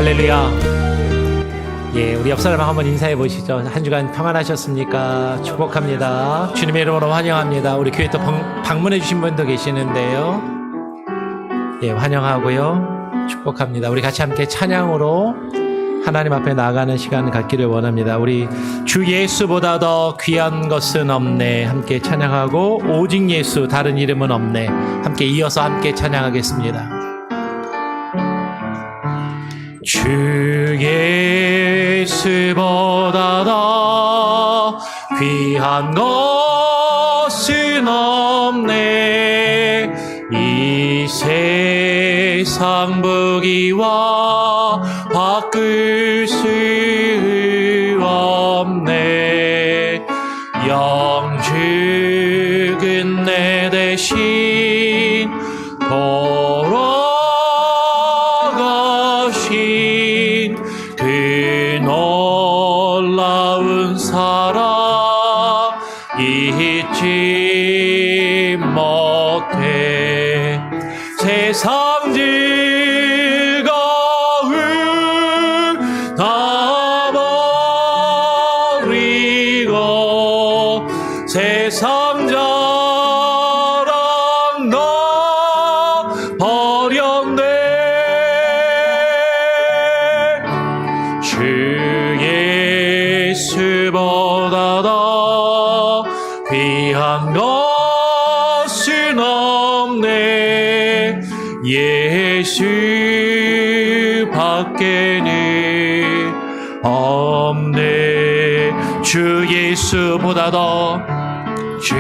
할렐루야. 예, 우리 옆 사람 한번 인사해 보시죠. 한 주간 평안하셨습니까? 축복합니다. 주님의 이름으로 환영합니다. 우리 교회 또 방문해 주신 분도 계시는데요. 예, 환영하고요. 축복합니다. 우리 같이 함께 찬양으로 하나님 앞에 나아가는 시간 갖기를 원합니다. 우리 주 예수보다 더 귀한 것은 없네. 함께 찬양하고 오직 예수 다른 이름은 없네. 함께 이어서 함께 찬양하겠습니다. 주 예수보다 더 귀한 것은 없네. 이 세상 부귀와 바꿀 수 없네. 영죽은 내 대신 돌아가신 그 놀라운 사랑 잊지 못해. 세상 즐거움 다 버리고 세상 자랑 다 버렸네. 주 예수보다 더 귀한 것은 없네. 예수 밖에는 없네. 주 예수보다 더 주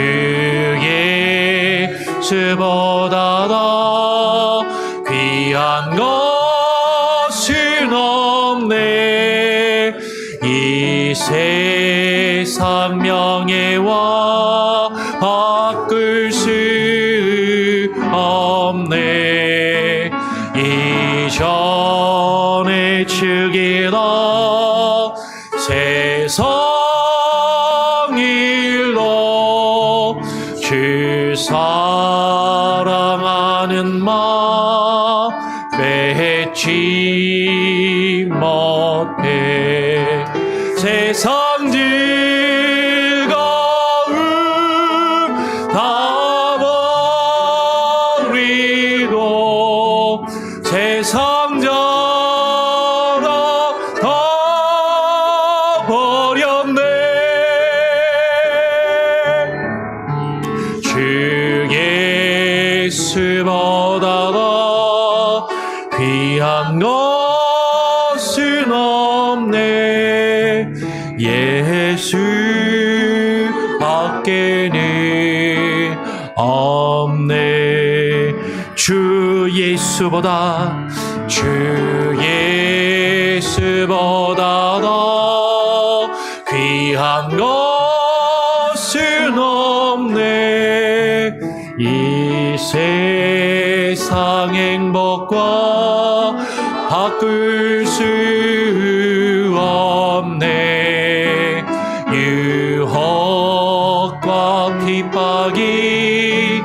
예수보다 더 귀한 것은 없네. 이 세상 명예와 바꿀 수 없네. 이전에 죽이다 세상 일로 주 사랑하는 마음 맺지 못해. 세상 즐거움 다 버리고 세상 자랑 다 버렸네. 주 예수보다 더 귀한 것은 없네. 예수 밖에는 없네. 주 예수보다 더 귀한 것은 없네. 이 세상 행복과 바꿀 수 없네. 유혹과 핍박이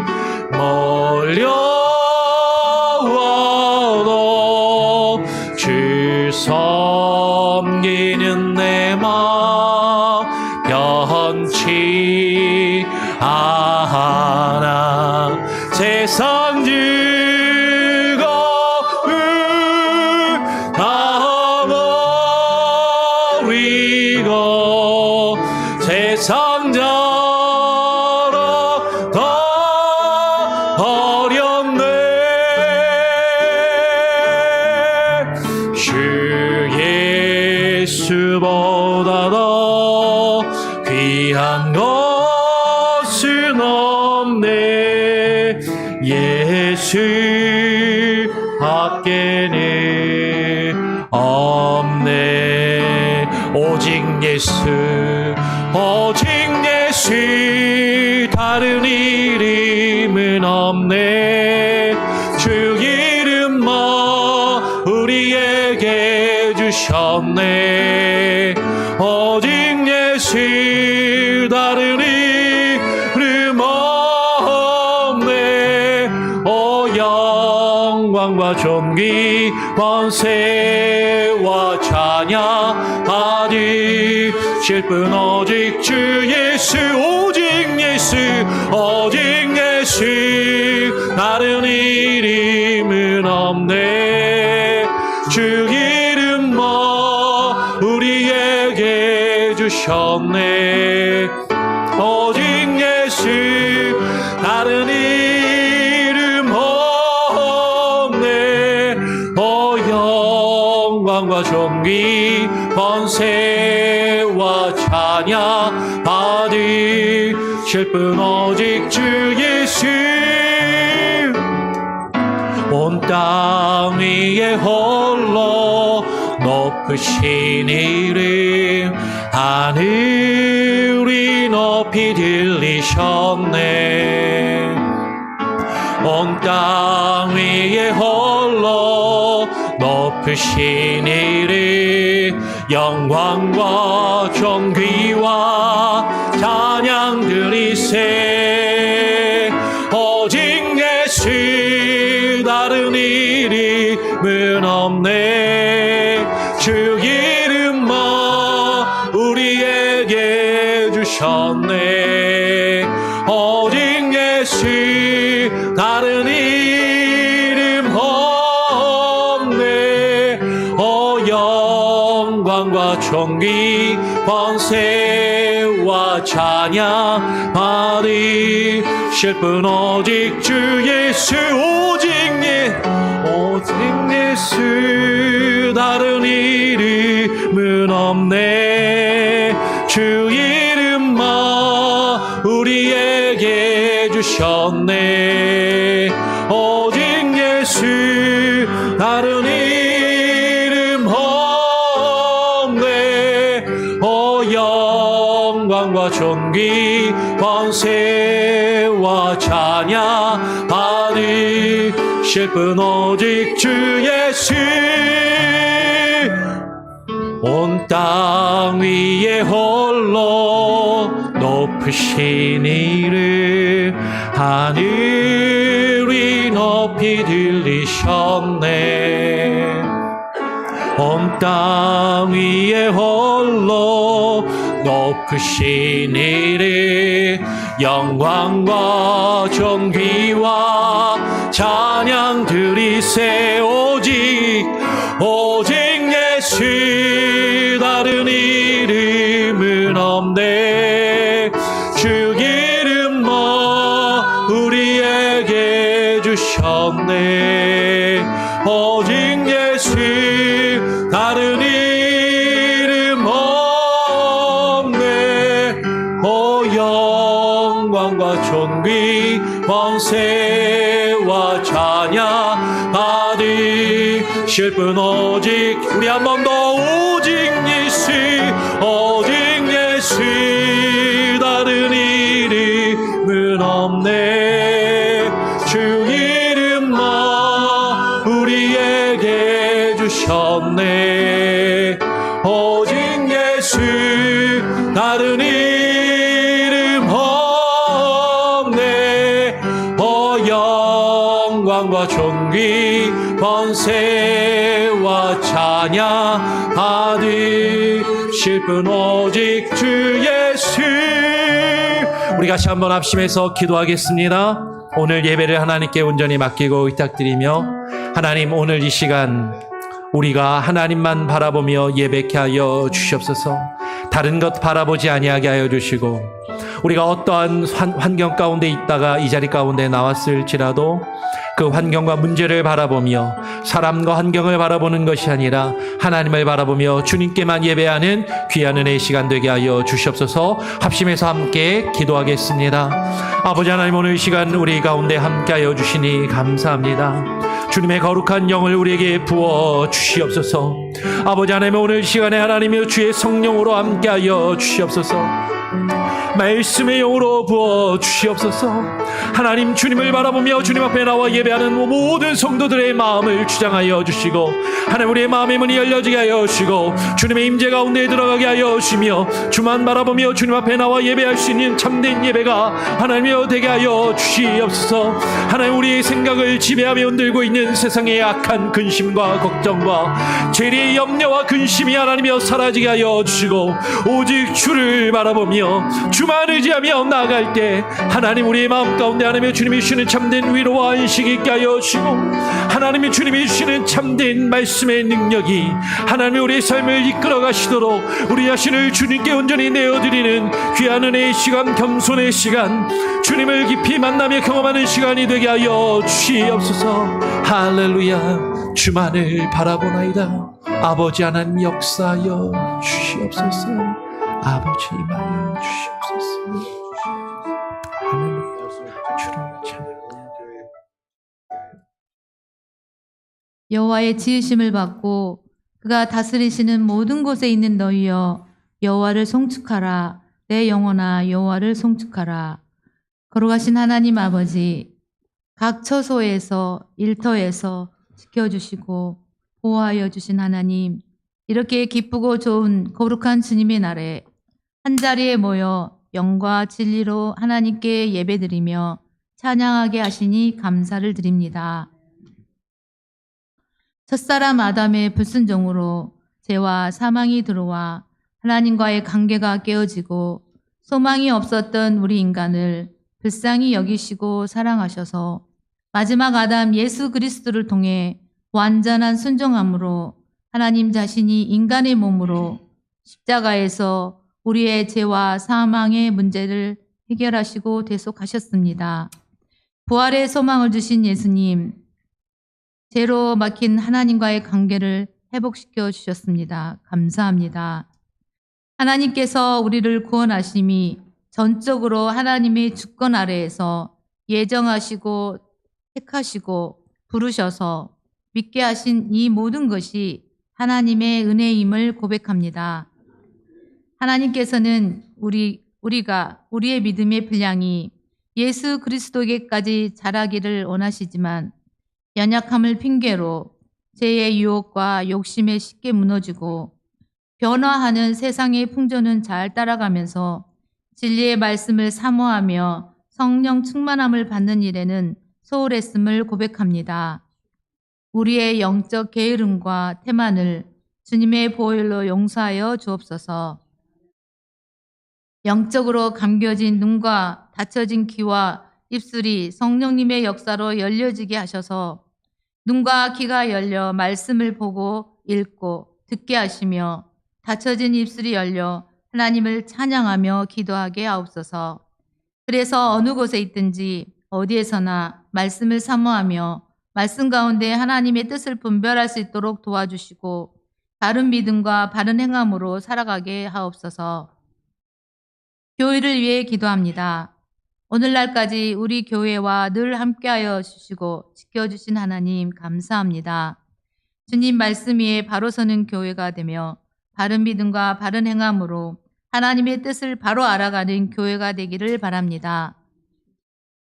몰려와도 주 섬기는 내 마음 변치 않아. 세상 즐거움 다 버리고 세상 자랑 다 버렸네. 주 예수보다 더 귀한 것은 없네. 예수 밖에는 없네. 오직 예수 오직 예수 다른 이름은 없네. 주 이름만 우리에게 주셨네. 오직 예수 다른 이름 없네. 오 영광과 영광과 존귀 권세와 찬양 받으실 분 오직 주 예수 오직 예수 오직 예수 다른 이름은 없네 주 이름 우리에게 주셨네 오직 예수 다른 이름 없네 영광과 존귀 권세와 찬양 받으실 분 오직 주 예수 온 땅 위에 홀로 높으신 이름 하늘이 높이 들리셨네 온 땅 위에 홀로 높으신 이름 영광과 존귀와 찬양 드리세 오직 예수 다른 이름은 없네 주 이름만 우리에게 주셨네 오직 예수 다른 이름 없네 영광과 존귀 권세와 찬양 받으실 분 오직 주 예수 오직 예수 다른 이름은 없네 주 이름만 우리에게 주셨네 오직 예수 다른 이름 없네 영광과 존귀 권세와 찬양 받으실 분 오직 주 예수 온 땅 위에 홀로 높으신 이름 하늘이 높이 들리셨네 온 땅 위에 홀로 높으신 이름 영광과 존귀와 찬양 드리세 오직 예수 다른 이름은 없네 주 이름만 우리에게 주셨네 오직 예수 다른 이름 없네 영광과 존귀 권세와 찬양 받으실 분 오직 우리 한 번 더 오직 예수 다른 이름은 없네 주 이름만 우리에게 주셨네 오직 예수 다른 이름 없네 영광과 존귀 권세와 찬양 받으실 분 오직 주 예수 우리 같이 한번 합심해서 기도하겠습니다. 오늘 예배를 하나님께 온전히 맡기고 의탁드리며 하나님 오늘 이 시간 우리가 하나님만 바라보며 예배케 하여 주시옵소서. 다른 것 바라보지 아니하게 하여 주시고 우리가 어떠한 환경 가운데 있다가 이 자리 가운데 나왔을지라도 그 환경과 문제를 바라보며 사람과 환경을 바라보는 것이 아니라 하나님을 바라보며 주님께만 예배하는 귀한 은혜의 시간 되게 하여 주시옵소서. 합심해서 함께 기도하겠습니다. 아버지 하나님 오늘 이 시간 우리 가운데 함께 하여 주시니 감사합니다. 주님의 거룩한 영을 우리에게 부어 주시옵소서. 아버지 하나님 오늘 시간에 하나님의 주의 성령으로 함께 하여 주시옵소서. 말씀의 영으로 부어 주시옵소서. 하나님, 주님을 바라보며 주님 앞에 나와 예배하는 모든 성도들의 마음을 주장하여 주시고, 하나님 우리의 마음의 문이 열려지게 하여 주시고, 주님의 임재 가운데 들어가게 하여 주시며, 주만 바라보며 주님 앞에 나와 예배할 수 있는 참된 예배가 하나님이여 되게 하여 주시옵소서. 하나님, 우리의 생각을 지배하며 흔들고 있는 세상의 악한 근심과 걱정과 죄의 염려와 근심이 하나님이여 사라지게 하여 주시고, 오직 주를 바라보며 주만 의지하며 나아갈 때 하나님 우리의 마음 가운데 하나님의 주님이 주시는 참된 위로와 안식이 있게 하여 주시고, 하나님의 주님이 주시는 참된 말씀의 능력이 하나님의 우리의 삶을 이끌어 가시도록 우리 자신을 주님께 온전히 내어드리는 귀한 은혜의 시간, 겸손의 시간, 주님을 깊이 만나며 경험하는 시간이 되게 하여 주시옵소서. 할렐루야. 주만을 바라보나이다. 아버지 하나님 역사하여 주시옵소서. 아버지 임하여 주시옵소서. 할렐루야. 주를 찬양합니다. 여호와의 지으심을 받고 그가 다스리시는 모든 곳에 있는 너희여, 여호와를 송축하라. 내 영혼아, 여호와를 송축하라. 거룩하신 하나님 아버지, 각 처소에서 일터에서 지켜주시고 보호하여 주신 하나님, 이렇게 기쁘고 좋은 거룩한 주님의 날에 한자리에 모여 영과 진리로 하나님께 예배드리며 찬양하게 하시니 감사를 드립니다. 첫사람 아담의 불순종으로 죄와 사망이 들어와 하나님과의 관계가 깨어지고 소망이 없었던 우리 인간을 불쌍히 여기시고 사랑하셔서 마지막 아담 예수 그리스도를 통해 완전한 순종함으로 하나님 자신이 인간의 몸으로 십자가에서 우리의 죄와 사망의 문제를 해결하시고 대속하셨습니다. 부활의 소망을 주신 예수님, 죄로 막힌 하나님과의 관계를 회복시켜 주셨습니다. 감사합니다. 하나님께서 우리를 구원하심이 전적으로 하나님의 주권 아래에서 예정하시고 택하시고 부르셔서 믿게 하신 이 모든 것이 하나님의 은혜임을 고백합니다. 하나님께서는 우리의 믿음의 분량이 예수 그리스도에게까지 자라기를 원하시지만 연약함을 핑계로 죄의 유혹과 욕심에 쉽게 무너지고 변화하는 세상의 풍조는 잘 따라가면서 진리의 말씀을 사모하며 성령 충만함을 받는 일에는 소홀했음을 고백합니다. 우리의 영적 게으름과 태만을 주님의 보혈로 용서하여 주옵소서. 영적으로 감겨진 눈과 닫혀진 귀와 입술이 성령님의 역사로 열려지게 하셔서 눈과 귀가 열려 말씀을 보고 읽고 듣게 하시며 닫혀진 입술이 열려 하나님을 찬양하며 기도하게 하옵소서. 그래서 어느 곳에 있든지 어디에서나 말씀을 사모하며 말씀 가운데 하나님의 뜻을 분별할 수 있도록 도와주시고 바른 믿음과 바른 행함으로 살아가게 하옵소서. 교회를 위해 기도합니다. 오늘날까지 우리 교회와 늘 함께하여 주시고 지켜주신 하나님 감사합니다. 주님 말씀 위에 바로 서는 교회가 되며 바른 믿음과 바른 행함으로 하나님의 뜻을 바로 알아가는 교회가 되기를 바랍니다.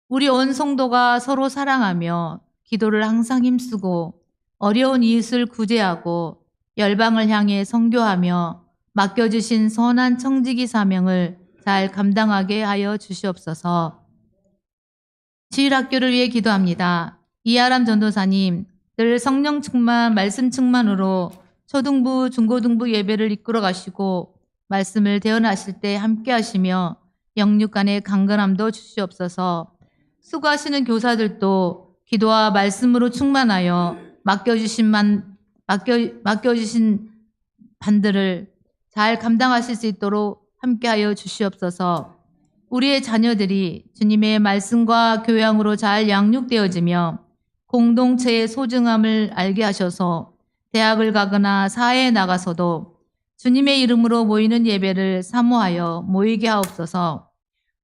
우리 온 성도가 서로 사랑하며 기도를 항상 힘쓰고 어려운 이웃을 구제하고 열방을 향해 선교하며 맡겨주신 선한 청지기 사명을 잘 감당하게 하여 주시옵소서. 주일학교를 위해 기도합니다. 이하람 전도사님, 늘 성령 충만, 말씀 충만으로 초등부, 중고등부 예배를 이끌어 가시고 말씀을 대언하실 때 함께 하시며 영육 간의 강건함도 주시옵소서. 수고하시는 교사들도 기도와 말씀으로 충만하여 맡겨주신 반들을 잘 감당하실 수 있도록 함께하여 주시옵소서. 우리의 자녀들이 주님의 말씀과 교양으로 잘 양육되어지며 공동체의 소중함을 알게 하셔서 대학을 가거나 사회에 나가서도 주님의 이름으로 모이는 예배를 사모하여 모이게 하옵소서.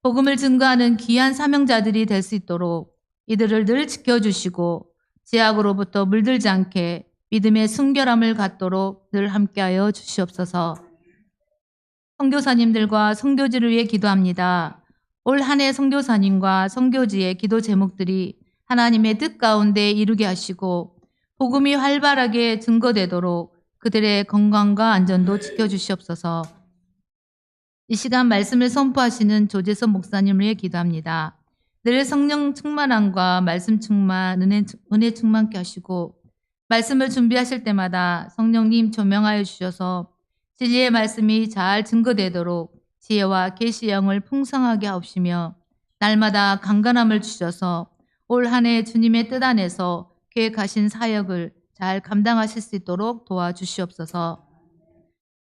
복음을 증거하는 귀한 사명자들이 될 수 있도록 이들을 늘 지켜주시고 제약으로부터 물들지 않게 믿음의 순결함을 갖도록 늘 함께하여 주시옵소서. 선교사님들과 선교지를 위해 기도합니다. 올 한 해 선교사님과 선교지의 기도 제목들이 하나님의 뜻 가운데 이루게 하시고 복음이 활발하게 증거되도록 그들의 건강과 안전도 지켜주시옵소서. 이 시간 말씀을 선포하시는 조재선 목사님을 위해 기도합니다. 늘 성령 충만함과 말씀 충만, 은혜 충만케 하시고 말씀을 준비하실 때마다 성령님 조명하여 주셔서 진리의 말씀이 잘 증거되도록 지혜와 계시의 영을 풍성하게 하옵시며 날마다 강건함을 주셔서 올 한 해 주님의 뜻 안에서 계획하신 사역을 잘 감당하실 수 있도록 도와주시옵소서.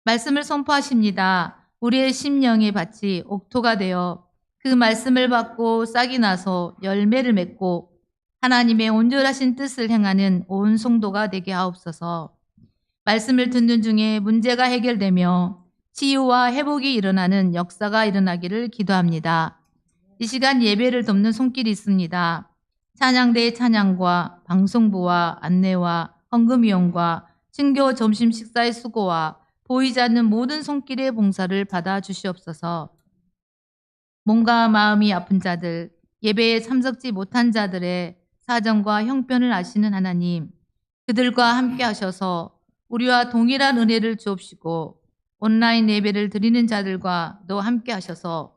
말씀을 선포하십니다. 우리의 심령의 밭이 옥토가 되어 그 말씀을 받고 싹이 나서 열매를 맺고 하나님의 온전하신 뜻을 행하는 온 성도가 되게 하옵소서. 말씀을 듣는 중에 문제가 해결되며 치유와 회복이 일어나는 역사가 일어나기를 기도합니다. 이 시간 예배를 돕는 손길이 있습니다. 찬양대의 찬양과 방송부와 안내와 헌금위원과 친교 점심 식사의 수고와 보이지 않는 모든 손길의 봉사를 받아 주시옵소서. 몸과 마음이 아픈 자들, 예배에 참석지 못한 자들의 사정과 형편을 아시는 하나님, 그들과 함께 하셔서 우리와 동일한 은혜를 주옵시고 온라인 예배를 드리는 자들과도 함께 하셔서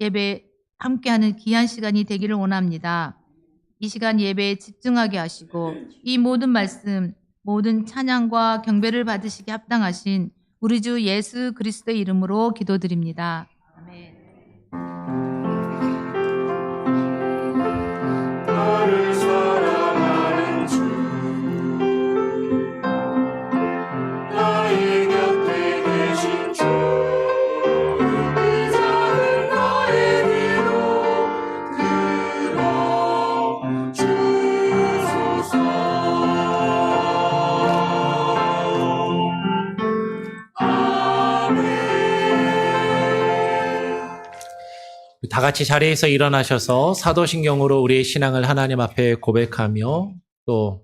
예배 함께하는 귀한 시간이 되기를 원합니다. 이 시간 예배에 집중하게 하시고 이 모든 말씀, 모든 찬양과 경배를 받으시기 합당하신 우리 주 예수 그리스도의 이름으로 기도드립니다. 아멘. 나를 사랑하는 주 나의 곁에 계신 주 이제는 나의 뒤로 들어 주소서. 아멘. 다 같이 자리에서 일어나셔서 사도신경으로 우리의 신앙을 하나님 앞에 고백하며 또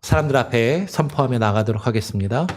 사람들 앞에 선포하며 나가도록 하겠습니다.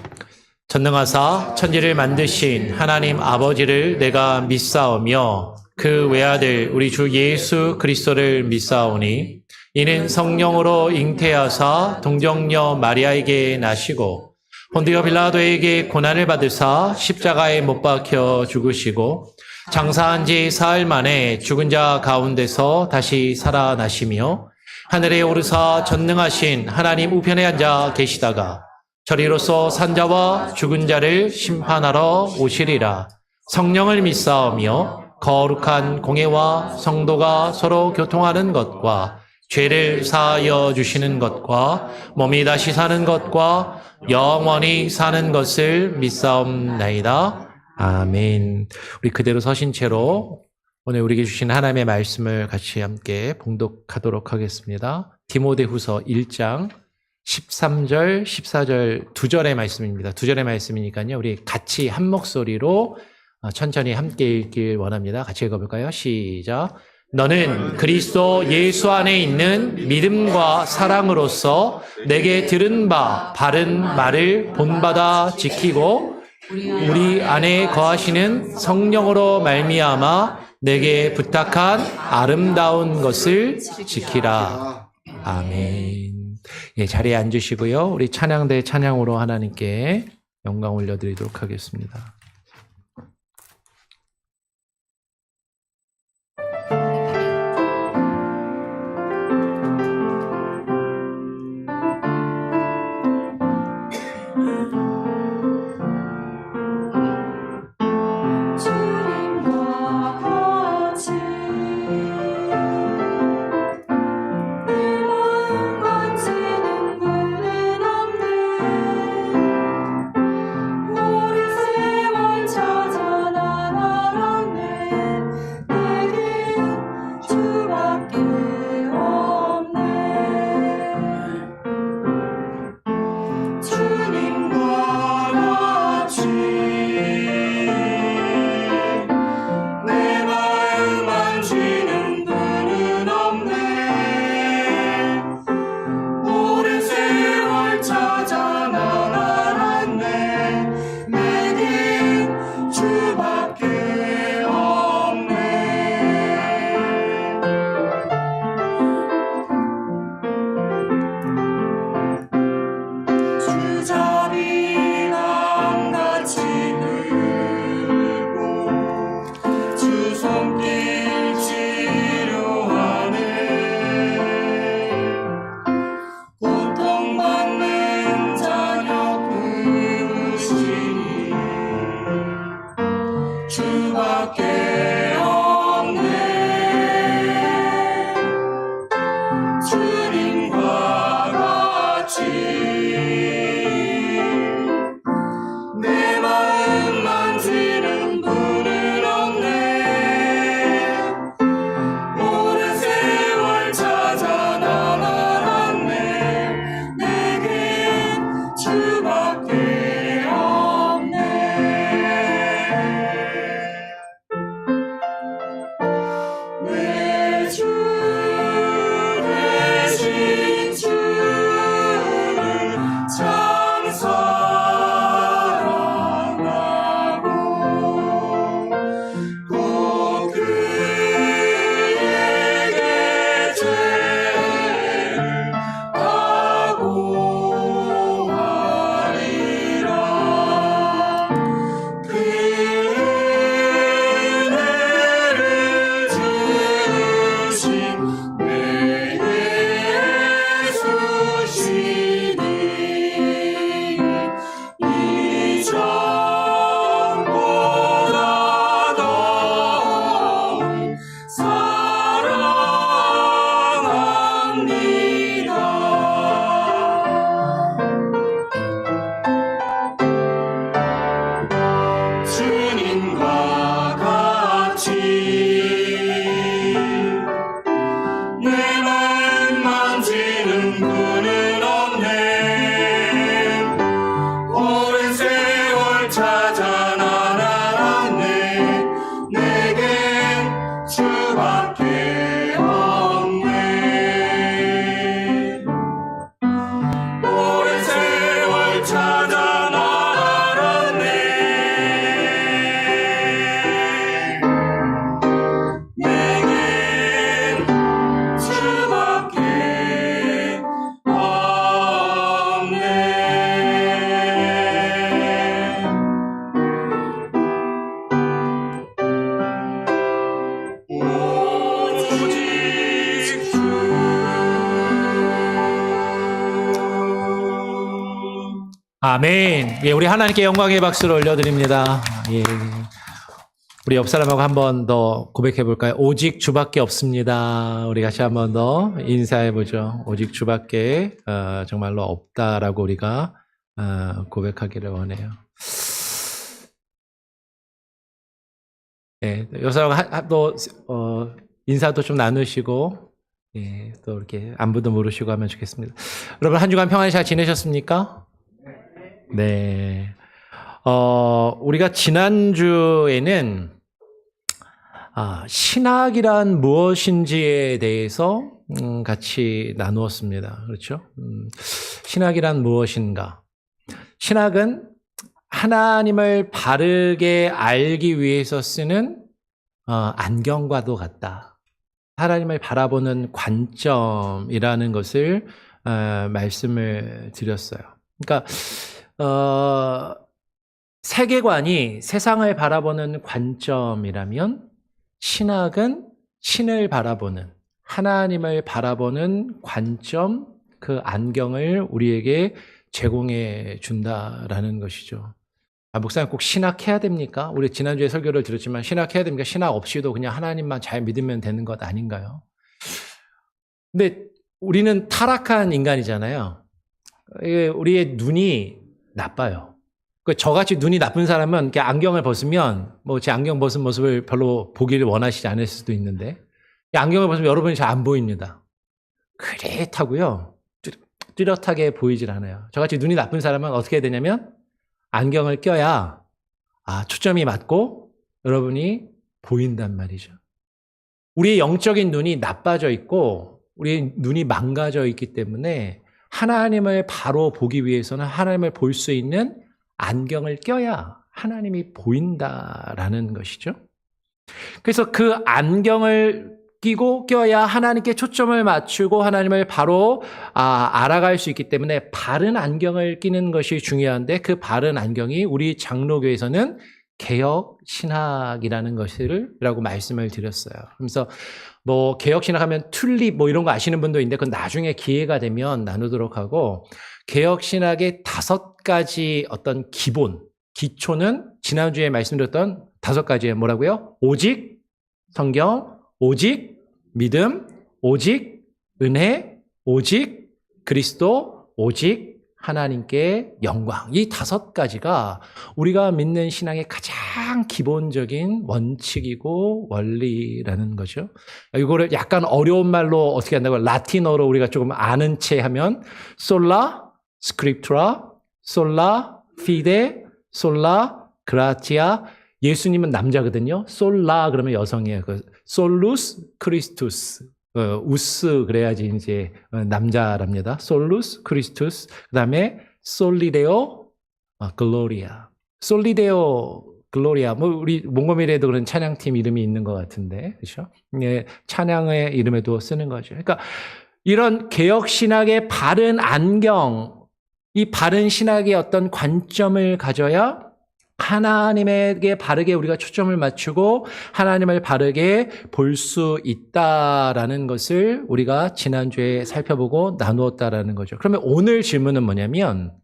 전능하사 천지를 만드신 하나님 아버지를 내가 믿사오며 그 외아들 우리 주 예수 그리스도를 믿사오니 이는 성령으로 잉태하사 동정녀 마리아에게 나시고 본디오 빌라도에게 고난을 받으사 십자가에 못 박혀 죽으시고 장사한 지 사흘 만에 죽은 자 가운데서 다시 살아나시며 하늘에 오르사 전능하신 하나님 우편에 앉아 계시다가 저리로서 산자와 죽은 자를 심판하러 오시리라. 성령을 믿사오며 거룩한 공예와 성도가 서로 교통하는 것과 죄를 사하여 주시는 것과 몸이 다시 사는 것과 영원히 사는 것을 믿사옵나이다. 아멘. 우리 그대로 서신 채로 오늘 우리에게 주신 하나님의 말씀을 같이 함께 봉독하도록 하겠습니다. 디모데후서 1장 13절, 14절 두 절의 말씀입니다. 두 절의 말씀이니까요. 우리 같이 한 목소리로 천천히 함께 읽길 원합니다. 같이 읽어볼까요? 시작. 너는 그리스도 예수 안에 있는 믿음과 사랑으로서 내게 들은 바 바른 말을 본받아 지키고 우리 안에 거하시는 성령으로 말미암아 내게 부탁한 아름다운 것을 지키라. 아멘. 예, 자리에 앉으시고요. 우리 찬양대 찬양으로 하나님께 영광 올려드리도록 하겠습니다. 오랜 세월 찾아 난 알았네. 내게 아멘. 예, 우리 하나님께 영광의 박수를 올려드립니다. 예. 우리 옆 사람하고 한 번 더 고백해 볼까요? 오직 주밖에 없습니다. 우리 같이 한 번 더 인사해 보죠. 오직 주밖에 정말로 없다라고 우리가 고백하기를 원해요. 예, 옆 사람하고 또 인사도 좀 나누시고, 예, 또 이렇게 안부도 물으시고 하면 좋겠습니다. 여러분 한 주간 평안히 잘 지내셨습니까? 네. 우리가 지난주에는 신학이란 무엇인지에 대해서 같이 나누었습니다. 그렇죠? 신학이란 무엇인가? 신학은 하나님을 바르게 알기 위해서 쓰는 안경과도 같다. 하나님을 바라보는 관점이라는 것을 말씀을 드렸어요. 그러니까 세계관이 세상을 바라보는 관점이라면 신학은 신을 바라보는, 하나님을 바라보는 관점, 그 안경을 우리에게 제공해 준다라는 것이죠. 목사님 꼭 신학해야 됩니까? 우리 지난주에 설교를 들었지만 신학해야 됩니까? 신학 없이도 그냥 하나님만 잘 믿으면 되는 것 아닌가요? 근데 우리는 타락한 인간이잖아요. 우리의 눈이 나빠요. 저같이 눈이 나쁜 사람은 이렇게 안경을 벗으면 제 안경 벗은 모습을 별로 보기를 원하시지 않을 수도 있는데, 안경을 벗으면 여러분이 잘 안 보입니다. 그릿하고요, 뚜렷하게 보이질 않아요. 저같이 눈이 나쁜 사람은 어떻게 해야 되냐면 안경을 껴야 초점이 맞고 여러분이 보인단 말이죠. 우리의 영적인 눈이 나빠져 있고 우리의 눈이 망가져 있기 때문에 하나님을 바로 보기 위해서는 하나님을 볼 수 있는 안경을 껴야 하나님이 보인다라는 것이죠. 그래서 그 안경을 끼고 껴야 하나님께 초점을 맞추고 하나님을 바로 알아갈 수 있기 때문에 바른 안경을 끼는 것이 중요한데, 그 바른 안경이 우리 장로교에서는 개혁신학이라는 것이라고 말씀을 드렸어요. 그래서 개혁신학하면 튤립 이런 거 아시는 분도 있는데 그건 나중에 기회가 되면 나누도록 하고, 개혁신학의 5가지 어떤 기초는 지난주에 말씀드렸던 5가지의 뭐라고요? 오직 성경, 오직 믿음, 오직 은혜, 오직 그리스도, 오직 하나님께 영광. 이 5가지가 우리가 믿는 신앙의 가장 기본적인 원칙이고 원리라는 거죠. 이거를 약간 어려운 말로 어떻게 한다고, 라틴어로 우리가 조금 아는 체 하면 솔라 스크립투라, 솔라 피데, 솔라 그라티아. 예수님은 남자거든요. 솔라 그러면 여성이에요. 솔루스 크리스투스, 우스 그래야지 이제 남자랍니다. 솔루스 크리스투스. 그다음에 솔리데오 글로리아. 솔리데오 글로리아. 우리 몽고메리에도 그런 찬양팀 이름이 있는 것 같은데, 그렇죠? 예, 찬양의 이름에도 쓰는 거죠. 그러니까 이런 개혁 신학의 바른 안경, 이 바른 신학의 어떤 관점을 가져야 하나님에게 바르게 우리가 초점을 맞추고 하나님을 바르게 볼 수 있다라는 것을 우리가 지난주에 살펴보고 나누었다라는 거죠. 그러면 오늘 질문은 뭐냐면,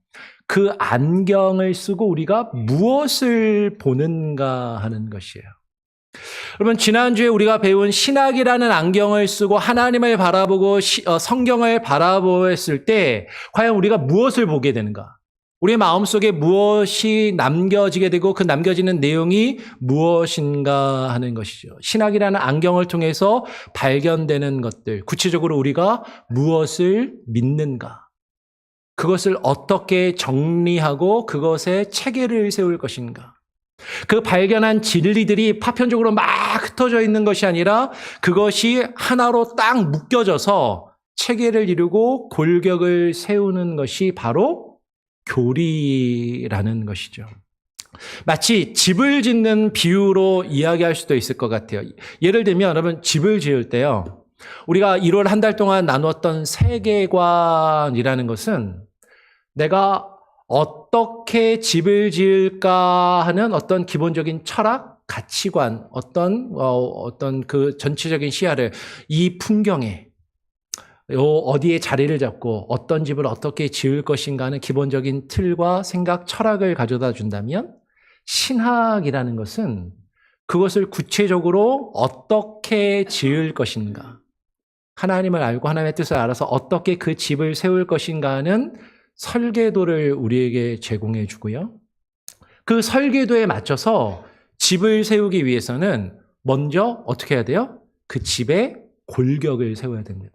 그 안경을 쓰고 우리가 무엇을 보는가 하는 것이에요. 여러분, 지난주에 우리가 배운 신학이라는 안경을 쓰고 하나님을 바라보고 성경을 바라보았을 때 과연 우리가 무엇을 보게 되는가? 우리의 마음속에 무엇이 남겨지게 되고 그 남겨지는 내용이 무엇인가 하는 것이죠. 신학이라는 안경을 통해서 발견되는 것들, 구체적으로 우리가 무엇을 믿는가, 그것을 어떻게 정리하고 그것에 체계를 세울 것인가. 그 발견한 진리들이 파편적으로 막 흩어져 있는 것이 아니라 그것이 하나로 딱 묶여져서 체계를 이루고 골격을 세우는 것이 바로 교리라는 것이죠. 마치 집을 짓는 비유로 이야기할 수도 있을 것 같아요. 예를 들면 여러분, 집을 지을 때요, 우리가 1월 한 달 동안 나누었던 세계관이라는 것은 내가 어떻게 집을 지을까 하는 어떤 기본적인 철학, 가치관, 어떤 그 전체적인 시야를 이 풍경에 어디에 자리를 잡고 어떤 집을 어떻게 지을 것인가 하는 기본적인 틀과 생각, 철학을 가져다 준다면 신학이라는 것은 그것을 구체적으로 어떻게 지을 것인가, 하나님을 알고 하나님의 뜻을 알아서 어떻게 그 집을 세울 것인가 하는 설계도를 우리에게 제공해 주고요. 그 설계도에 맞춰서 집을 세우기 위해서는 먼저 어떻게 해야 돼요? 그 집에 골격을 세워야 됩니다.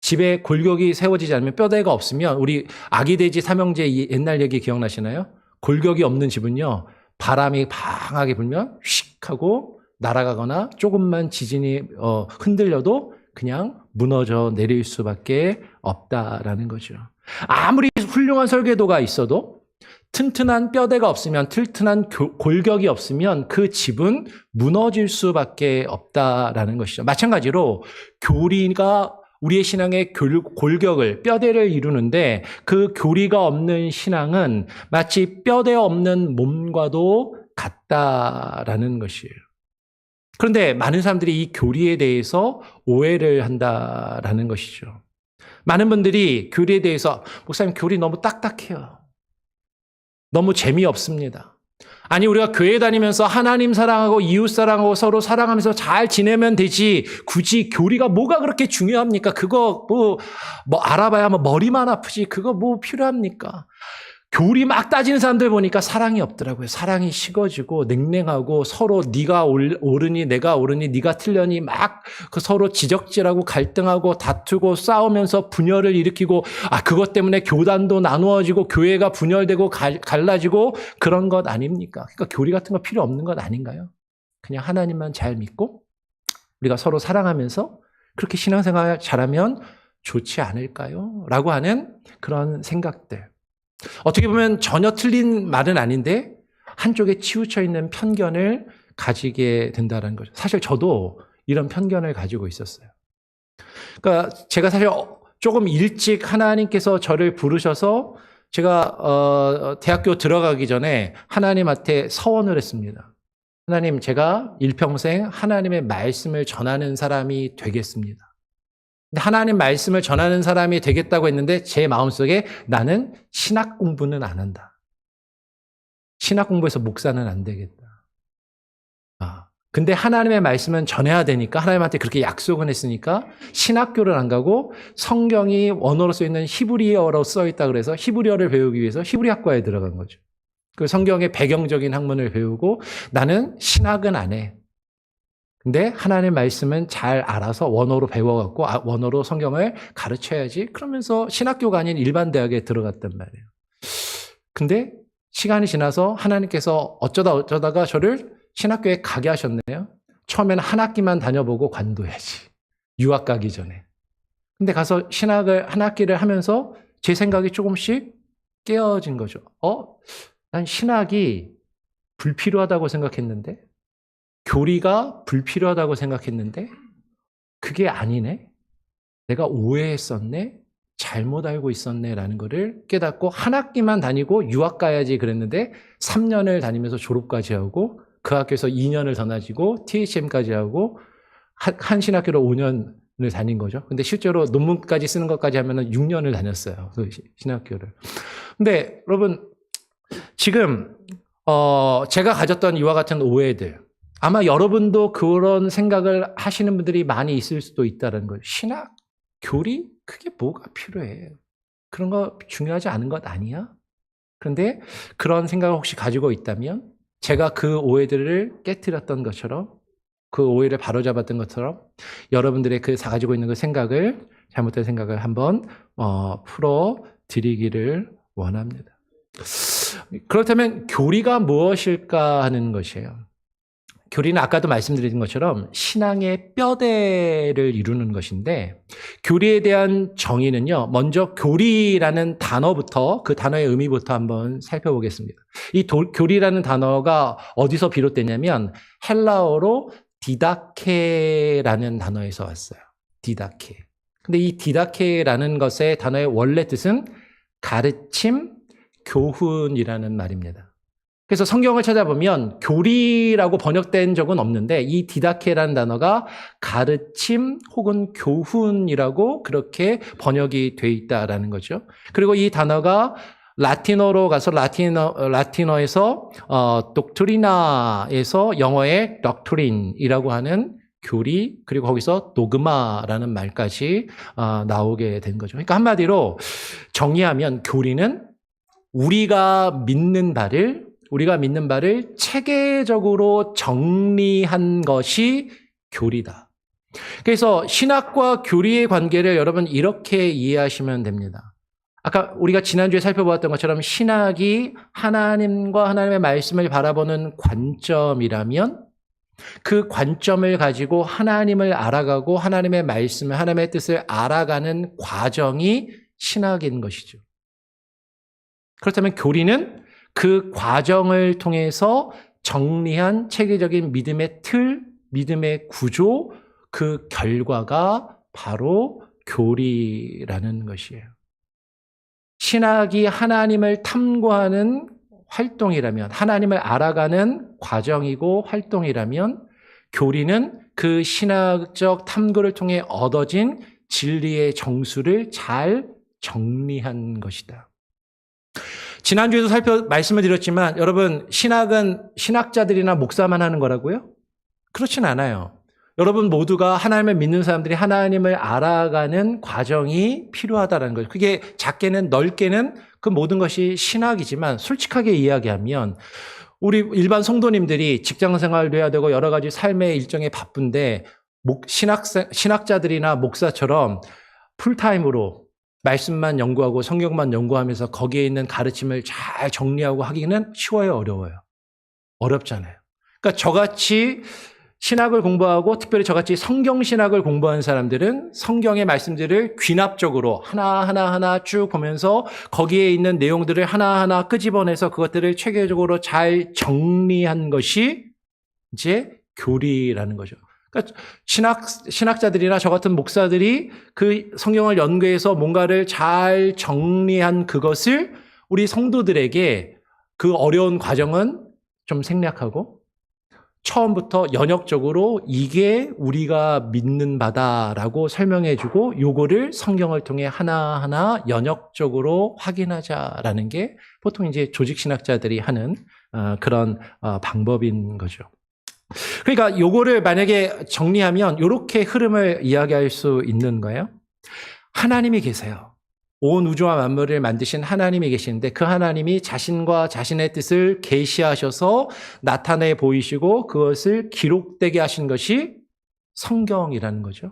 집에 골격이 세워지지 않으면, 뼈대가 없으면, 우리 아기돼지 삼형제 옛날 얘기 기억나시나요? 골격이 없는 집은요, 바람이 방하게 불면 휙 하고 날아가거나 조금만 지진이 흔들려도 그냥 무너져 내릴 수밖에 없다라는 거죠. 아무리 훌륭한 설계도가 있어도 튼튼한 뼈대가 없으면, 튼튼한 골격이 없으면 그 집은 무너질 수밖에 없다라는 것이죠. 마찬가지로 교리가 우리의 신앙의 골격을, 뼈대를 이루는데 그 교리가 없는 신앙은 마치 뼈대 없는 몸과도 같다라는 것이에요. 그런데 많은 사람들이 이 교리에 대해서 오해를 한다라는 것이죠. 많은 분들이 교리에 대해서, 목사님 교리 너무 딱딱해요. 너무 재미없습니다. 아니, 우리가 교회 다니면서 하나님 사랑하고 이웃 사랑하고 서로 사랑하면서 잘 지내면 되지, 굳이 교리가 뭐가 그렇게 중요합니까? 그거 뭐 알아봐야 머리만 아프지, 그거 뭐 필요합니까? 교리 막 따지는 사람들 보니까 사랑이 없더라고요. 사랑이 식어지고 냉랭하고 서로 네가 옳으니 내가 옳으니 네가 틀려니 막 그 서로 지적질하고 갈등하고 다투고 싸우면서 분열을 일으키고, 그것 때문에 교단도 나누어지고 교회가 분열되고 갈라지고 그런 것 아닙니까? 그러니까 교리 같은 거 필요 없는 것 아닌가요? 그냥 하나님만 잘 믿고 우리가 서로 사랑하면서 그렇게 신앙생활 잘하면 좋지 않을까요? 라고 하는 그런 생각들. 어떻게 보면 전혀 틀린 말은 아닌데 한쪽에 치우쳐 있는 편견을 가지게 된다는 거죠. 사실 저도 이런 편견을 가지고 있었어요. 그러니까 제가 사실 조금 일찍 하나님께서 저를 부르셔서 제가 대학교 들어가기 전에 하나님한테 서원을 했습니다. 하나님, 제가 일평생 하나님의 말씀을 전하는 사람이 되겠습니다. 하나님 말씀을 전하는 사람이 되겠다고 했는데 제 마음속에 나는 신학 공부는 안 한다. 신학 공부해서 목사는 안 되겠다. 근데 하나님의 말씀은 전해야 되니까 하나님한테 그렇게 약속은 했으니까 신학교를 안 가고 성경이 원어로 써 있는 히브리어로 써 있다 그래서 히브리어를 배우기 위해서 히브리학과에 들어간 거죠. 그 성경의 배경적인 학문을 배우고 나는 신학은 안 해. 근데 하나님의 말씀은 잘 알아서 원어로 배워갖고 원어로 성경을 가르쳐야지. 그러면서 신학교가 아닌 일반 대학에 들어갔단 말이에요. 근데 시간이 지나서 하나님께서 어쩌다가 저를 신학교에 가게 하셨네요. 처음에는 한 학기만 다녀보고 관둬야지. 유학 가기 전에. 근데 가서 신학을 한 학기를 하면서 제 생각이 조금씩 깨어진 거죠. 난 신학이 불필요하다고 생각했는데, 교리가 불필요하다고 생각했는데 그게 아니네. 내가 오해했었네. 잘못 알고 있었네라는 거를 깨닫고 한 학기만 다니고 유학 가야지 그랬는데 3년을 다니면서 졸업까지 하고 그 학교에서 2년을 더 다니고 THM까지 하고 한 신학교로 5년을 다닌 거죠. 근데 실제로 논문까지 쓰는 것까지 하면은 6년을 다녔어요. 그 신학교를. 근데 여러분, 지금 제가 가졌던 이와 같은 오해들, 아마 여러분도 그런 생각을 하시는 분들이 많이 있을 수도 있다는 거예요. 신학, 교리, 그게 뭐가 필요해? 그런 거 중요하지 않은 것 아니야? 그런데 그런 생각을 혹시 가지고 있다면 제가 그 오해들을 깨트렸던 것처럼, 그 오해를 바로잡았던 것처럼 여러분들의 그 가지고 있는 그 생각을, 잘못된 생각을 한번 풀어드리기를 원합니다. 그렇다면 교리가 무엇일까 하는 것이에요. 교리는 아까도 말씀드린 것처럼 신앙의 뼈대를 이루는 것인데, 교리에 대한 정의는요, 먼저 교리라는 단어부터, 그 단어의 의미부터 한번 살펴보겠습니다. 이 교리라는 단어가 어디서 비롯되냐면 헬라어로 디다케라는 단어에서 왔어요. 디다케. 근데 이 디다케라는 것의 단어의 원래 뜻은 가르침, 교훈이라는 말입니다. 그래서 성경을 찾아보면 교리라고 번역된 적은 없는데 이 디다케라는 단어가 가르침 혹은 교훈이라고 그렇게 번역이 돼 있다라는 거죠. 그리고 이 단어가 라틴어로 가서 라틴어에서 독트리나에서 영어의 doctrine이라고 하는 교리, 그리고 거기서 도그마라는 말까지 나오게 된 거죠. 그러니까 한마디로 정리하면 교리는 우리가 믿는 바를 체계적으로 정리한 것이 교리다. 그래서 신학과 교리의 관계를 여러분 이렇게 이해하시면 됩니다. 아까 우리가 지난주에 살펴보았던 것처럼 신학이 하나님과 하나님의 말씀을 바라보는 관점이라면 그 관점을 가지고 하나님을 알아가고 하나님의 말씀을, 하나님의 뜻을 알아가는 과정이 신학인 것이죠. 그렇다면 교리는 그 과정을 통해서 정리한 체계적인 믿음의 틀, 믿음의 구조, 그 결과가 바로 교리라는 것이에요. 신학이 하나님을 탐구하는 활동이라면, 하나님을 알아가는 과정이고 활동이라면, 교리는 그 신학적 탐구를 통해 얻어진 진리의 정수를 잘 정리한 것이다. 지난주에도 말씀을 드렸지만 여러분 신학은 신학자들이나 목사만 하는 거라고요? 그렇진 않아요. 여러분 모두가 하나님을 믿는 사람들이 하나님을 알아가는 과정이 필요하다는 거죠. 그게 작게는 넓게는 그 모든 것이 신학이지만 솔직하게 이야기하면 우리 일반 성도님들이 직장 생활도 해야 되고 여러 가지 삶의 일정에 바쁜데 신학자들이나 목사처럼 풀타임으로 말씀만 연구하고 성경만 연구하면서 거기에 있는 가르침을 잘 정리하고 하기는 쉬워요, 어려워요? 어렵잖아요. 그러니까 저같이 신학을 공부하고 특별히 저같이 성경신학을 공부한 사람들은 성경의 말씀들을 귀납적으로 하나하나 쭉 보면서 거기에 있는 내용들을 하나하나 끄집어내서 그것들을 체계적으로 잘 정리한 것이 이제 교리라는 거죠. 그러니까 신학자들이나 저 같은 목사들이 그 성경을 연구해서 뭔가를 잘 정리한 그것을 우리 성도들에게 그 어려운 과정은 좀 생략하고 처음부터 연역적으로 이게 우리가 믿는 바다라고 설명해주고 요거를 성경을 통해 하나하나 연역적으로 확인하자라는 게 보통 이제 조직신학자들이 하는 그런 방법인 거죠. 그러니까 요거를 만약에 정리하면 이렇게 흐름을 이야기할 수 있는 거예요. 하나님이 계세요. 온 우주와 만물을 만드신 하나님이 계시는데 그 하나님이 자신과 자신의 뜻을 계시하셔서 나타내 보이시고 그것을 기록되게 하신 것이 성경이라는 거죠.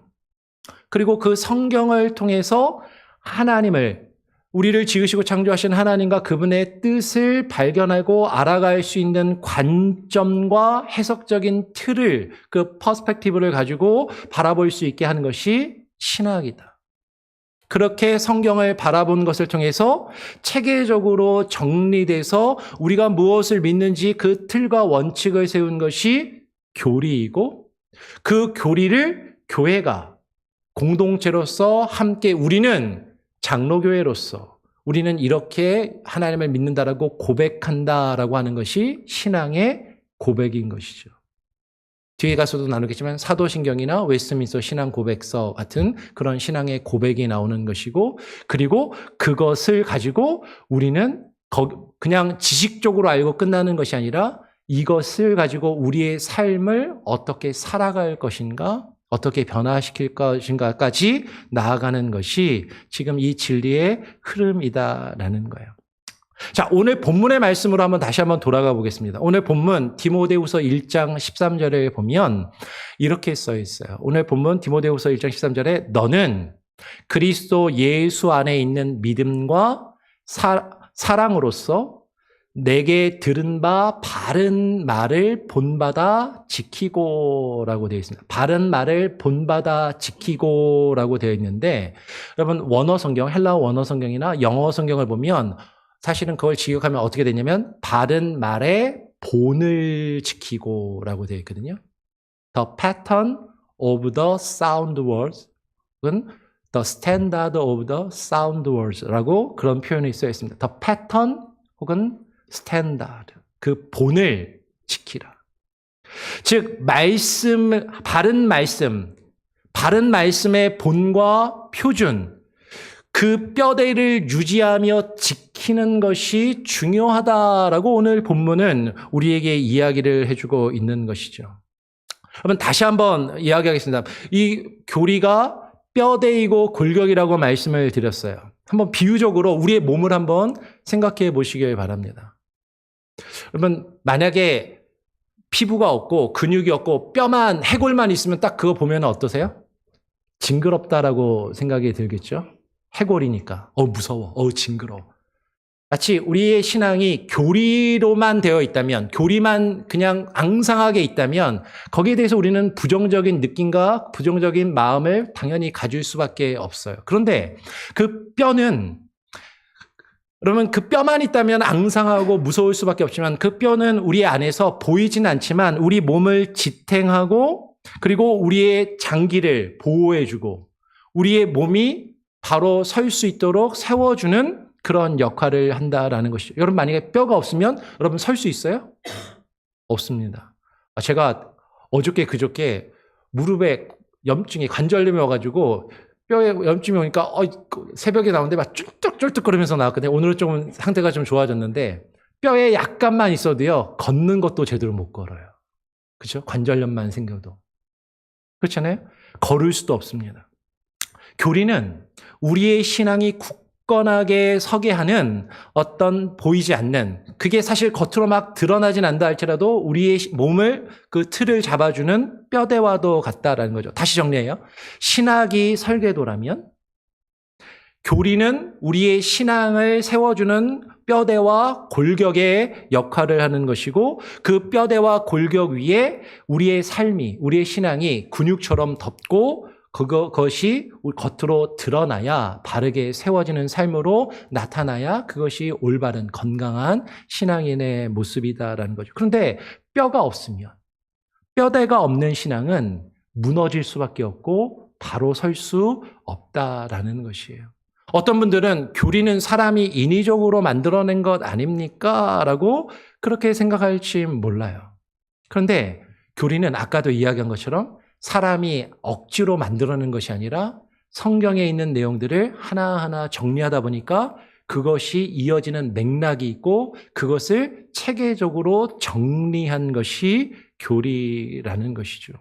그리고 그 성경을 통해서 하나님을 우리를 지으시고 창조하신 하나님과 그분의 뜻을 발견하고 알아갈 수 있는 관점과 해석적인 틀을 그 퍼스펙티브를 가지고 바라볼 수 있게 하는 것이 신학이다. 그렇게 성경을 바라본 것을 통해서 체계적으로 정리돼서 우리가 무엇을 믿는지 그 틀과 원칙을 세운 것이 교리이고 그 교리를 교회가 공동체로서 함께 우리는 장로교회로서 우리는 이렇게 하나님을 믿는다라고 고백한다라고 하는 것이 신앙의 고백인 것이죠. 뒤에 가서도 나누겠지만 사도신경이나 웨스트민스터 신앙 고백서 같은 그런 신앙의 고백이 나오는 것이고 그리고 그것을 가지고 우리는 그냥 지식적으로 알고 끝나는 것이 아니라 이것을 가지고 우리의 삶을 어떻게 살아갈 것인가 어떻게 변화시킬 것인가까지 나아가는 것이 지금 이 진리의 흐름이다라는 거예요. 자, 오늘 본문의 말씀으로 다시 한번 돌아가 보겠습니다. 오늘 본문 디모데후서 1장 13절에 보면 이렇게 써 있어요. 오늘 본문 디모데후서 1장 13절에 너는 그리스도 예수 안에 있는 믿음과 사랑으로서 내게 들은 바 바른 말을 본받아 지키고라고 되어 있습니다. 바른 말을 본받아 지키고라고 되어 있는데 여러분 원어 성경, 헬라어 원어 성경이나 영어 성경을 보면 사실은 그걸 직역하면 어떻게 되냐면 바른 말의 본을 지키고라고 되어 있거든요. The pattern of the sound words 혹은 the standard of the sound words라고 그런 표현이 쓰여 있습니다. The pattern 혹은 standard. 그 본을 지키라. 즉 바른 말씀의 본과 표준, 그 뼈대를 유지하며 지키는 것이 중요하다라고 오늘 본문은 우리에게 이야기를 해주고 있는 것이죠. 여러분, 다시 한번 이야기하겠습니다. 이 교리가 뼈대이고 골격이라고 말씀을 드렸어요. 한번 비유적으로 우리의 몸을 한번 생각해 보시길 바랍니다. 여러분, 만약에 피부가 없고 근육이 없고 뼈만, 해골만 있으면 딱 그거 보면 어떠세요? 징그럽다라고 생각이 들겠죠? 해골이니까. 무서워. 징그러워. 마치 우리의 신앙이 교리로만 되어 있다면, 교리만 그냥 앙상하게 있다면 거기에 대해서 우리는 부정적인 느낌과 부정적인 마음을 당연히 가질 수밖에 없어요. 그런데 그 뼈는, 그러면 그 뼈만 있다면 앙상하고 무서울 수밖에 없지만 그 뼈는 우리 안에서 보이진 않지만 우리 몸을 지탱하고 그리고 우리의 장기를 보호해주고 우리의 몸이 바로 설 수 있도록 세워주는 그런 역할을 한다라는 것이죠. 여러분, 만약에 뼈가 없으면 여러분 설 수 있어요? 없습니다. 제가 그저께 무릎에 염증이, 관절염이 와가지고 뼈에 염증이 오니까 새벽에 나오는데 막 쫄뚝쫄뚝거리면서 나왔거든요. 오늘은 좀 상태가 좀 좋아졌는데 뼈에 약간만 있어도요, 걷는 것도 제대로 못 걸어요. 그렇죠? 관절염만 생겨도. 그렇잖아요? 걸을 수도 없습니다. 교리는 우리의 신앙이 굳건하게 서게 하는 어떤 보이지 않는, 그게 사실 겉으로 막 드러나진 않다 할지라도 우리의 몸을, 그 틀을 잡아주는 뼈대와도 같다라는 거죠. 다시 정리해요. 신학이 설계도라면 교리는 우리의 신앙을 세워주는 뼈대와 골격의 역할을 하는 것이고, 그 뼈대와 골격 위에 우리의 삶이, 우리의 신앙이 근육처럼 덮고 그것이 겉으로 드러나야, 바르게 세워지는 삶으로 나타나야 그것이 올바른 건강한 신앙인의 모습이다라는 거죠. 그런데 뼈가 없으면, 뼈대가 없는 신앙은 무너질 수밖에 없고 바로 설 수 없다라는 것이에요. 어떤 분들은 교리는 사람이 인위적으로 만들어낸 것 아닙니까? 라고 그렇게 생각할지 몰라요. 그런데 교리는 아까도 이야기한 것처럼 사람이 억지로 만들어낸 것이 아니라 성경에 있는 내용들을 하나하나 정리하다 보니까 그것이 이어지는 맥락이 있고 그것을 체계적으로 정리한 것이 교리라는 것이죠.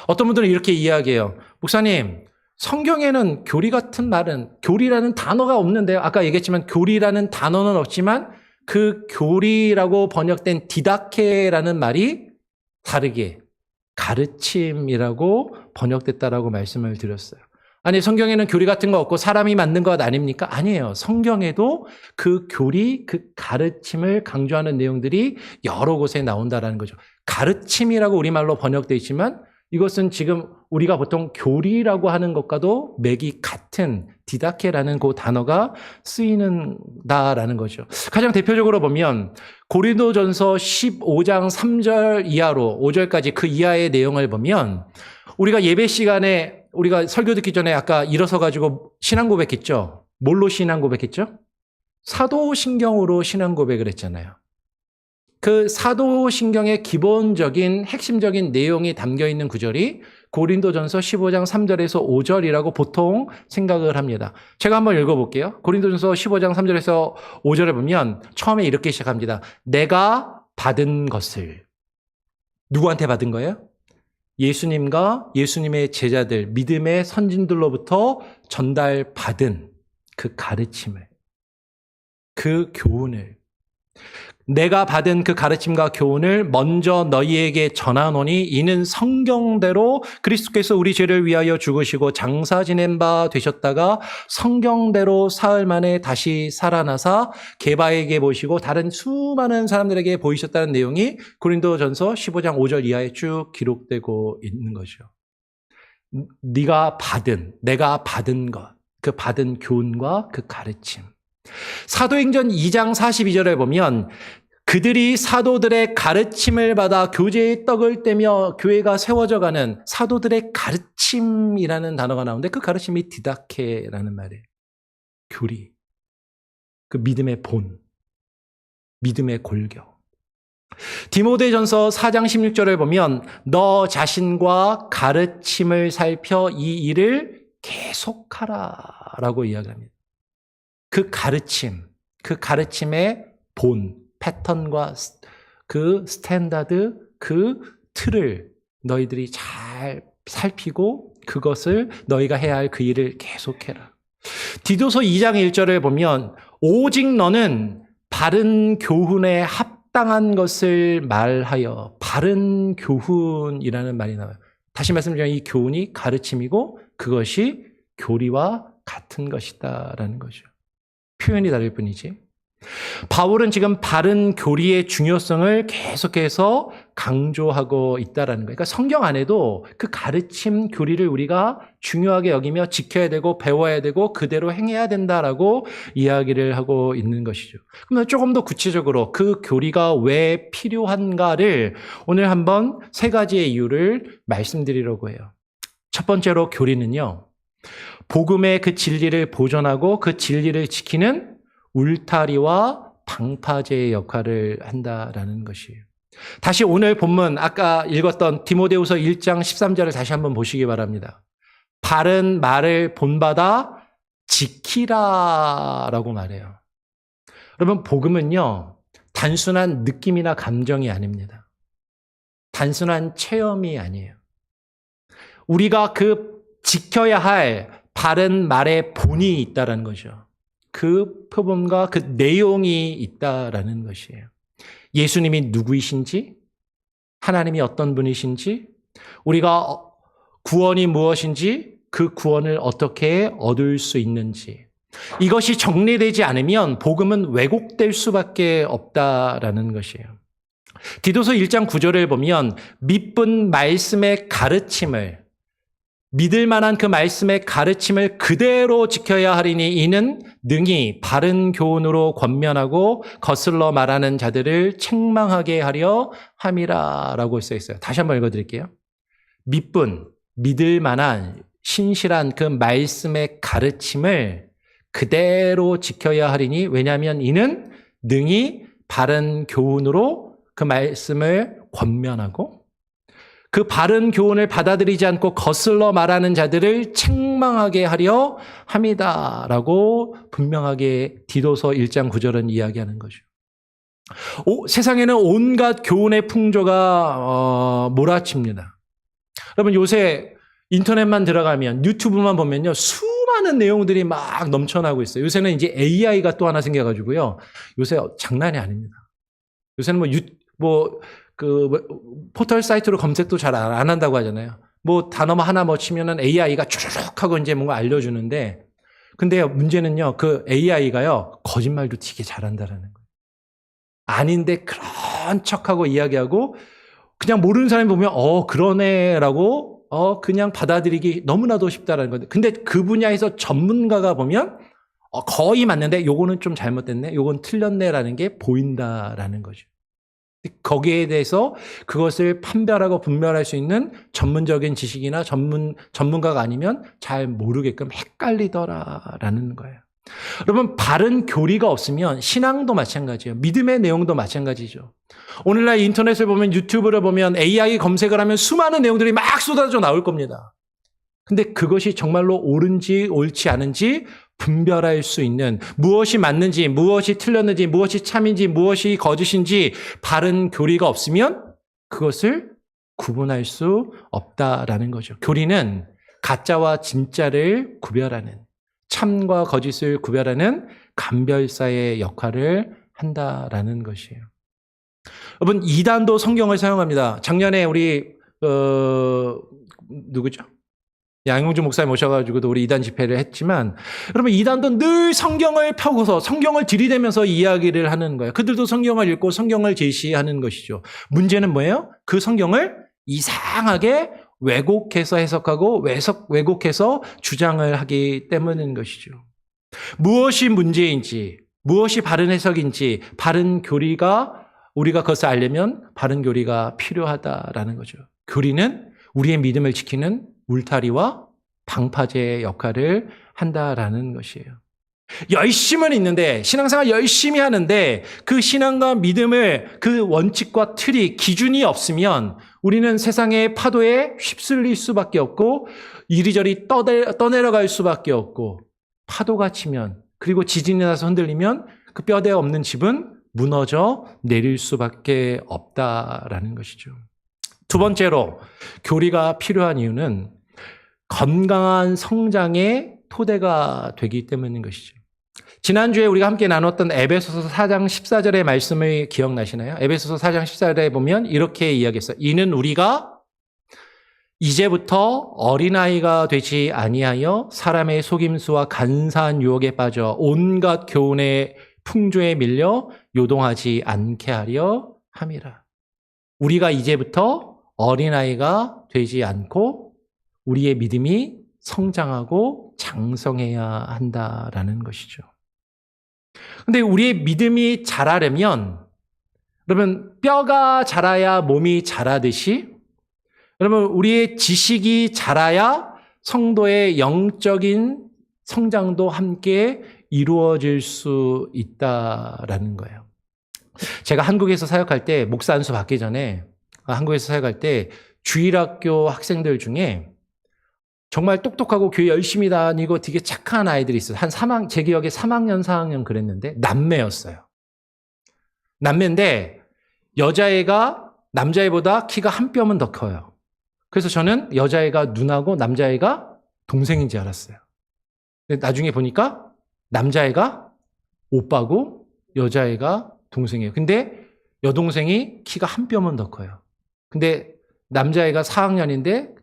어떤 분들은 이렇게 이야기해요. 목사님, 성경에는 교리 같은 말은, 교리라는 단어가 없는데요. 아까 얘기했지만 교리라는 단어는 없지만 그 교리라고 번역된 디다케라는 말이 다르게 가르침이라고 번역됐다라고 말씀을 드렸어요. 아니, 성경에는 교리 같은 거 없고 사람이 만든 것 아닙니까? 아니에요. 성경에도 그 교리, 그 가르침을 강조하는 내용들이 여러 곳에 나온다라는 거죠. 가르침이라고 우리말로 번역되어 있지만 이것은 지금 우리가 보통 교리라고 하는 것과도 맥이 같은 디다케라는 그 단어가 쓰이는다라는 거죠. 가장 대표적으로 보면 고린도전서 15장 3절 이하로 5절까지 그 이하의 내용을 보면, 우리가 예배 시간에 우리가 설교 듣기 전에 아까 일어서 가지고 신앙 고백했죠. 뭘로 신앙 고백했죠? 사도신경으로 신앙 고백을 했잖아요. 그 사도신경의 기본적인 핵심적인 내용이 담겨있는 구절이 고린도전서 15장 3절에서 5절이라고 보통 생각을 합니다. 제가 한번 읽어볼게요. 고린도전서 15장 3절에서 5절을 보면 처음에 이렇게 시작합니다. 내가 받은 것을. 누구한테 받은 거예요? 예수님과 예수님의 제자들, 믿음의 선진들로부터 전달받은 그 가르침을, 그 교훈을, 내가 받은 그 가르침과 교훈을 먼저 너희에게 전하노니 이는 성경대로 그리스도께서 우리 죄를 위하여 죽으시고 장사 지낸 바 되셨다가 성경대로 사흘 만에 다시 살아나사 게바에게 보시고 다른 수많은 사람들에게 보이셨다는 내용이 고린도전서 15장 5절 이하에 쭉 기록되고 있는 거죠. 내가 받은 것, 그 받은 교훈과 그 가르침. 사도행전 2장 42절에 보면 그들이 사도들의 가르침을 받아 교제의 떡을 떼며 교회가 세워져가는 사도들의 가르침이라는 단어가 나오는데 그 가르침이 디다케라는 말이에요. 교리, 그 믿음의 본, 믿음의 골격. 디모데전서 4장 16절을 보면 너 자신과 가르침을 살펴 이 일을 계속하라라고 이야기합니다. 그 가르침의 본, 패턴과 그 스탠다드, 그 틀을 너희들이 잘 살피고 그것을 너희가 해야 할 그 일을 계속해라. 디도서 2장 1절을 보면 오직 너는 바른 교훈에 합당한 것을 말하여, 바른 교훈이라는 말이 나와요. 다시 말씀드리면 이 교훈이 가르침이고 그것이 교리와 같은 것이다라는 거죠. 표현이 다를 뿐이지. 바울은 지금 바른 교리의 중요성을 계속해서 강조하고 있다라는 거예요. 그러니까 성경 안에도 그 가르침 교리를 우리가 중요하게 여기며 지켜야 되고 배워야 되고 그대로 행해야 된다라고 이야기를 하고 있는 것이죠. 그러면 조금 더 구체적으로 그 교리가 왜 필요한가를 오늘 한번 세 가지의 이유를 말씀드리려고 해요. 첫 번째로 교리는요, 복음의 그 진리를 보존하고 그 진리를 지키는 울타리와 방파제의 역할을 한다라는 것이에요. 다시 오늘 본문 아까 읽었던 디모데후서 1장 13절을 다시 한번 보시기 바랍니다. 바른 말을 본받아 지키라라고 말해요. 여러분, 복음은요, 단순한 느낌이나 감정이 아닙니다. 단순한 체험이 아니에요. 우리가 그 지켜야 할 바른 말의 본이 있다라는 거죠. 그 표본과 그 내용이 있다라는 것이에요. 예수님이 누구이신지, 하나님이 어떤 분이신지, 우리가 구원이 무엇인지, 그 구원을 어떻게 얻을 수 있는지, 이것이 정리되지 않으면 복음은 왜곡될 수밖에 없다라는 것이에요. 디도서 1장 9절을 보면 믿은 말씀의 가르침을, 믿을 만한 그 말씀의 가르침을 그대로 지켜야 하리니 이는 능히 바른 교훈으로 권면하고 거슬러 말하는 자들을 책망하게 하려 함이라라고 써 있어요. 다시 한번 읽어드릴게요. 믿을 만한 신실한 그 말씀의 가르침을 그대로 지켜야 하리니 왜냐하면 이는 능히 바른 교훈으로 그 말씀을 권면하고 그 바른 교훈을 받아들이지 않고 거슬러 말하는 자들을 책망하게 하려 함이다라고 분명하게 디도서 1장 9절은 이야기하는 거죠. 세상에는 온갖 교훈의 풍조가 몰아칩니다. 여러분, 요새 인터넷만 들어가면, 유튜브만 보면요, 수많은 내용들이 막 넘쳐나고 있어요. 요새는 이제 AI가 또 하나 생겨가지고요, 요새 장난이 아닙니다. 요새는 포털 사이트로 검색도 잘 안 한다고 하잖아요. 단어 하나 치면은 AI가 주르륵 하고 이제 뭔가 알려주는데, 근데 문제는요, 그 AI가요, 거짓말도 되게 잘한다라는 거예요. 아닌데 그런 척하고 이야기하고, 그냥 모르는 사람이 보면, 그러네라고, 그냥 받아들이기 너무나도 쉽다라는 건데, 근데 그 분야에서 전문가가 보면, 거의 맞는데, 요거는 좀 잘못됐네, 요건 틀렸네라는 게 보인다라는 거죠. 거기에 대해서 그것을 판별하고 분별할 수 있는 전문적인 지식이나 전문가가 아니면 잘 모르게끔 헷갈리더라라는 거예요. 여러분, 바른 교리가 없으면 신앙도 마찬가지예요. 믿음의 내용도 마찬가지죠. 오늘날 인터넷을 보면, 유튜브를 보면, AI 검색을 하면 수많은 내용들이 막 쏟아져 나올 겁니다. 근데 그것이 정말로 옳은지 옳지 않은지 분별할 수 있는, 무엇이 맞는지, 무엇이 틀렸는지, 무엇이 참인지, 무엇이 거짓인지 바른 교리가 없으면 그것을 구분할 수 없다라는 거죠. 교리는 가짜와 진짜를 구별하는, 참과 거짓을 구별하는 감별사의 역할을 한다라는 것이에요. 여러분, 이단도 성경을 사용합니다. 작년에 우리 누구죠? 양용주 목사님 모셔가지고도 우리 이단 집회를 했지만, 여러분, 이단도 늘 성경을 펴고서 성경을 들이대면서 이야기를 하는 거예요. 그들도 성경을 읽고 성경을 제시하는 것이죠. 문제는 뭐예요? 그 성경을 이상하게 왜곡해서 해석하고 왜곡해서 주장을 하기 때문인 것이죠. 무엇이 문제인지, 무엇이 바른 해석인지, 바른 교리가, 우리가 그것을 알려면 바른 교리가 필요하다라는 거죠. 교리는 우리의 믿음을 지키는 울타리와 방파제의 역할을 한다라는 것이에요. 열심은 있는데, 신앙생활 열심히 하는데 그 신앙과 믿음을 그 원칙과 틀이, 기준이 없으면 우리는 세상의 파도에 휩쓸릴 수밖에 없고 이리저리 떠내려갈 수밖에 없고, 파도가 치면, 그리고 지진이 나서 흔들리면 그 뼈대 없는 집은 무너져 내릴 수밖에 없다라는 것이죠. 두 번째로 교리가 필요한 이유는 건강한 성장의 토대가 되기 때문인 것이죠. 지난주에 우리가 함께 나눴던 에베소서 4장 14절의 말씀을 기억나시나요? 에베소서 4장 14절에 보면 이렇게 이야기했어요. 이는 우리가 이제부터 어린아이가 되지 아니하여 사람의 속임수와 간사한 유혹에 빠져 온갖 교훈의 풍조에 밀려 요동하지 않게 하려 함이라. 우리가 이제부터 어린아이가 되지 않고 우리의 믿음이 성장하고 장성해야 한다라는 것이죠. 근데 우리의 믿음이 자라려면, 여러분, 뼈가 자라야 몸이 자라듯이, 여러분, 우리의 지식이 자라야 성도의 영적인 성장도 함께 이루어질 수 있다라는 거예요. 제가 한국에서 사역할 때, 목사 안수 받기 전에 한국에서 사역할 때 주일학교 학생들 중에 정말 똑똑하고 교회 열심히 다니고 되게 착한 아이들이 있어요. 제 기억에 3학년, 4학년 그랬는데 남매였어요. 남매인데 여자애가 남자애보다 키가 한 뼘은 더 커요. 그래서 저는 여자애가 누나고 남자애가 동생인 줄 알았어요. 근데 나중에 보니까 남자애가 오빠고 여자애가 동생이에요. 근데 여동생이 키가 한 뼘은 더 커요. 근데 남자애가 4학년인데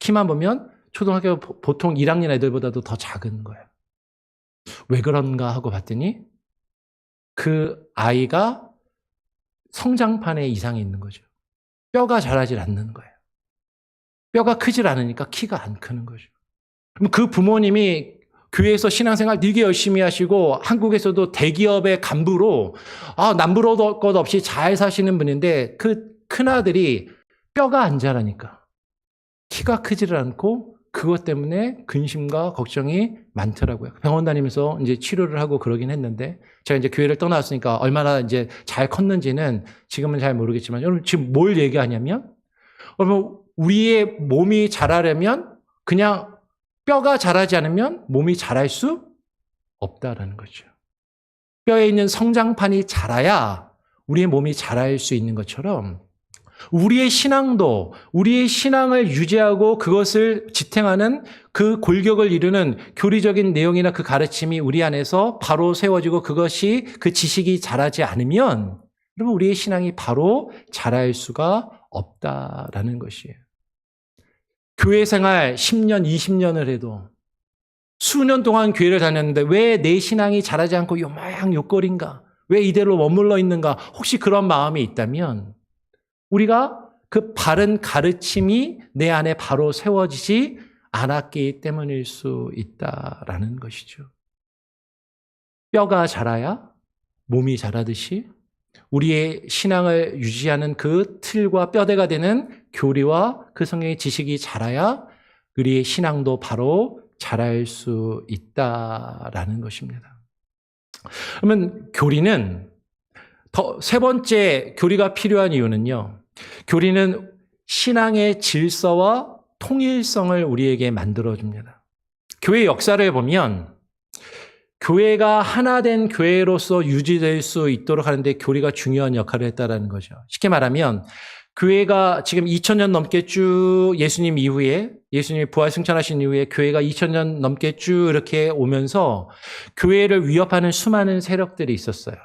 키만 보면 초등학교 보통 1학년 애들보다도 더 작은 거예요. 왜 그런가 하고 봤더니 그 아이가 성장판에 이상이 있는 거죠. 뼈가 자라질 않는 거예요. 뼈가 크질 않으니까 키가 안 크는 거죠. 그럼 그 부모님이 교회에서 신앙생활 되게 열심히 하시고 한국에서도 대기업의 간부로 남부러 것 없이 잘 사시는 분인데 그 큰아들이 뼈가 안 자라니까 키가 크지를 않고 그것 때문에 근심과 걱정이 많더라고요. 병원 다니면서 이제 치료를 하고 그러긴 했는데 제가 이제 교회를 떠나왔으니까 얼마나 이제 잘 컸는지는 지금은 잘 모르겠지만 여러분 지금 뭘 얘기하냐면 여러분 우리의 몸이 자라려면 그냥 뼈가 자라지 않으면 몸이 자랄 수 없다라는 거죠. 뼈에 있는 성장판이 자라야 우리의 몸이 자랄 수 있는 것처럼 우리의 신앙도 우리의 신앙을 유지하고 그것을 지탱하는 그 골격을 이루는 교리적인 내용이나 그 가르침이 우리 안에서 바로 세워지고 그것이 그 지식이 자라지 않으면 여러분 우리의 신앙이 바로 자랄 수가 없다라는 것이에요. 교회 생활 10년, 20년을 해도 수년 동안 교회를 다녔는데 왜 내 신앙이 자라지 않고 요모양 요꼴인가? 왜 이대로 머물러 있는가? 혹시 그런 마음이 있다면 우리가 그 바른 가르침이 내 안에 바로 세워지지 않았기 때문일 수 있다라는 것이죠. 뼈가 자라야 몸이 자라듯이 우리의 신앙을 유지하는 그 틀과 뼈대가 되는 교리와 그 성경의 지식이 자라야 우리의 신앙도 바로 자랄 수 있다라는 것입니다. 그러면 교리는 세 번째 교리가 필요한 이유는요. 교리는 신앙의 질서와 통일성을 우리에게 만들어줍니다. 교회 역사를 보면 교회가 하나된 교회로서 유지될 수 있도록 하는데 교리가 중요한 역할을 했다는 거죠. 쉽게 말하면 교회가 지금 2000년 넘게 쭉 예수님 이후에 예수님이 부활 승천하신 이후에 교회가 2000년 넘게 쭉 이렇게 오면서 교회를 위협하는 수많은 세력들이 있었어요.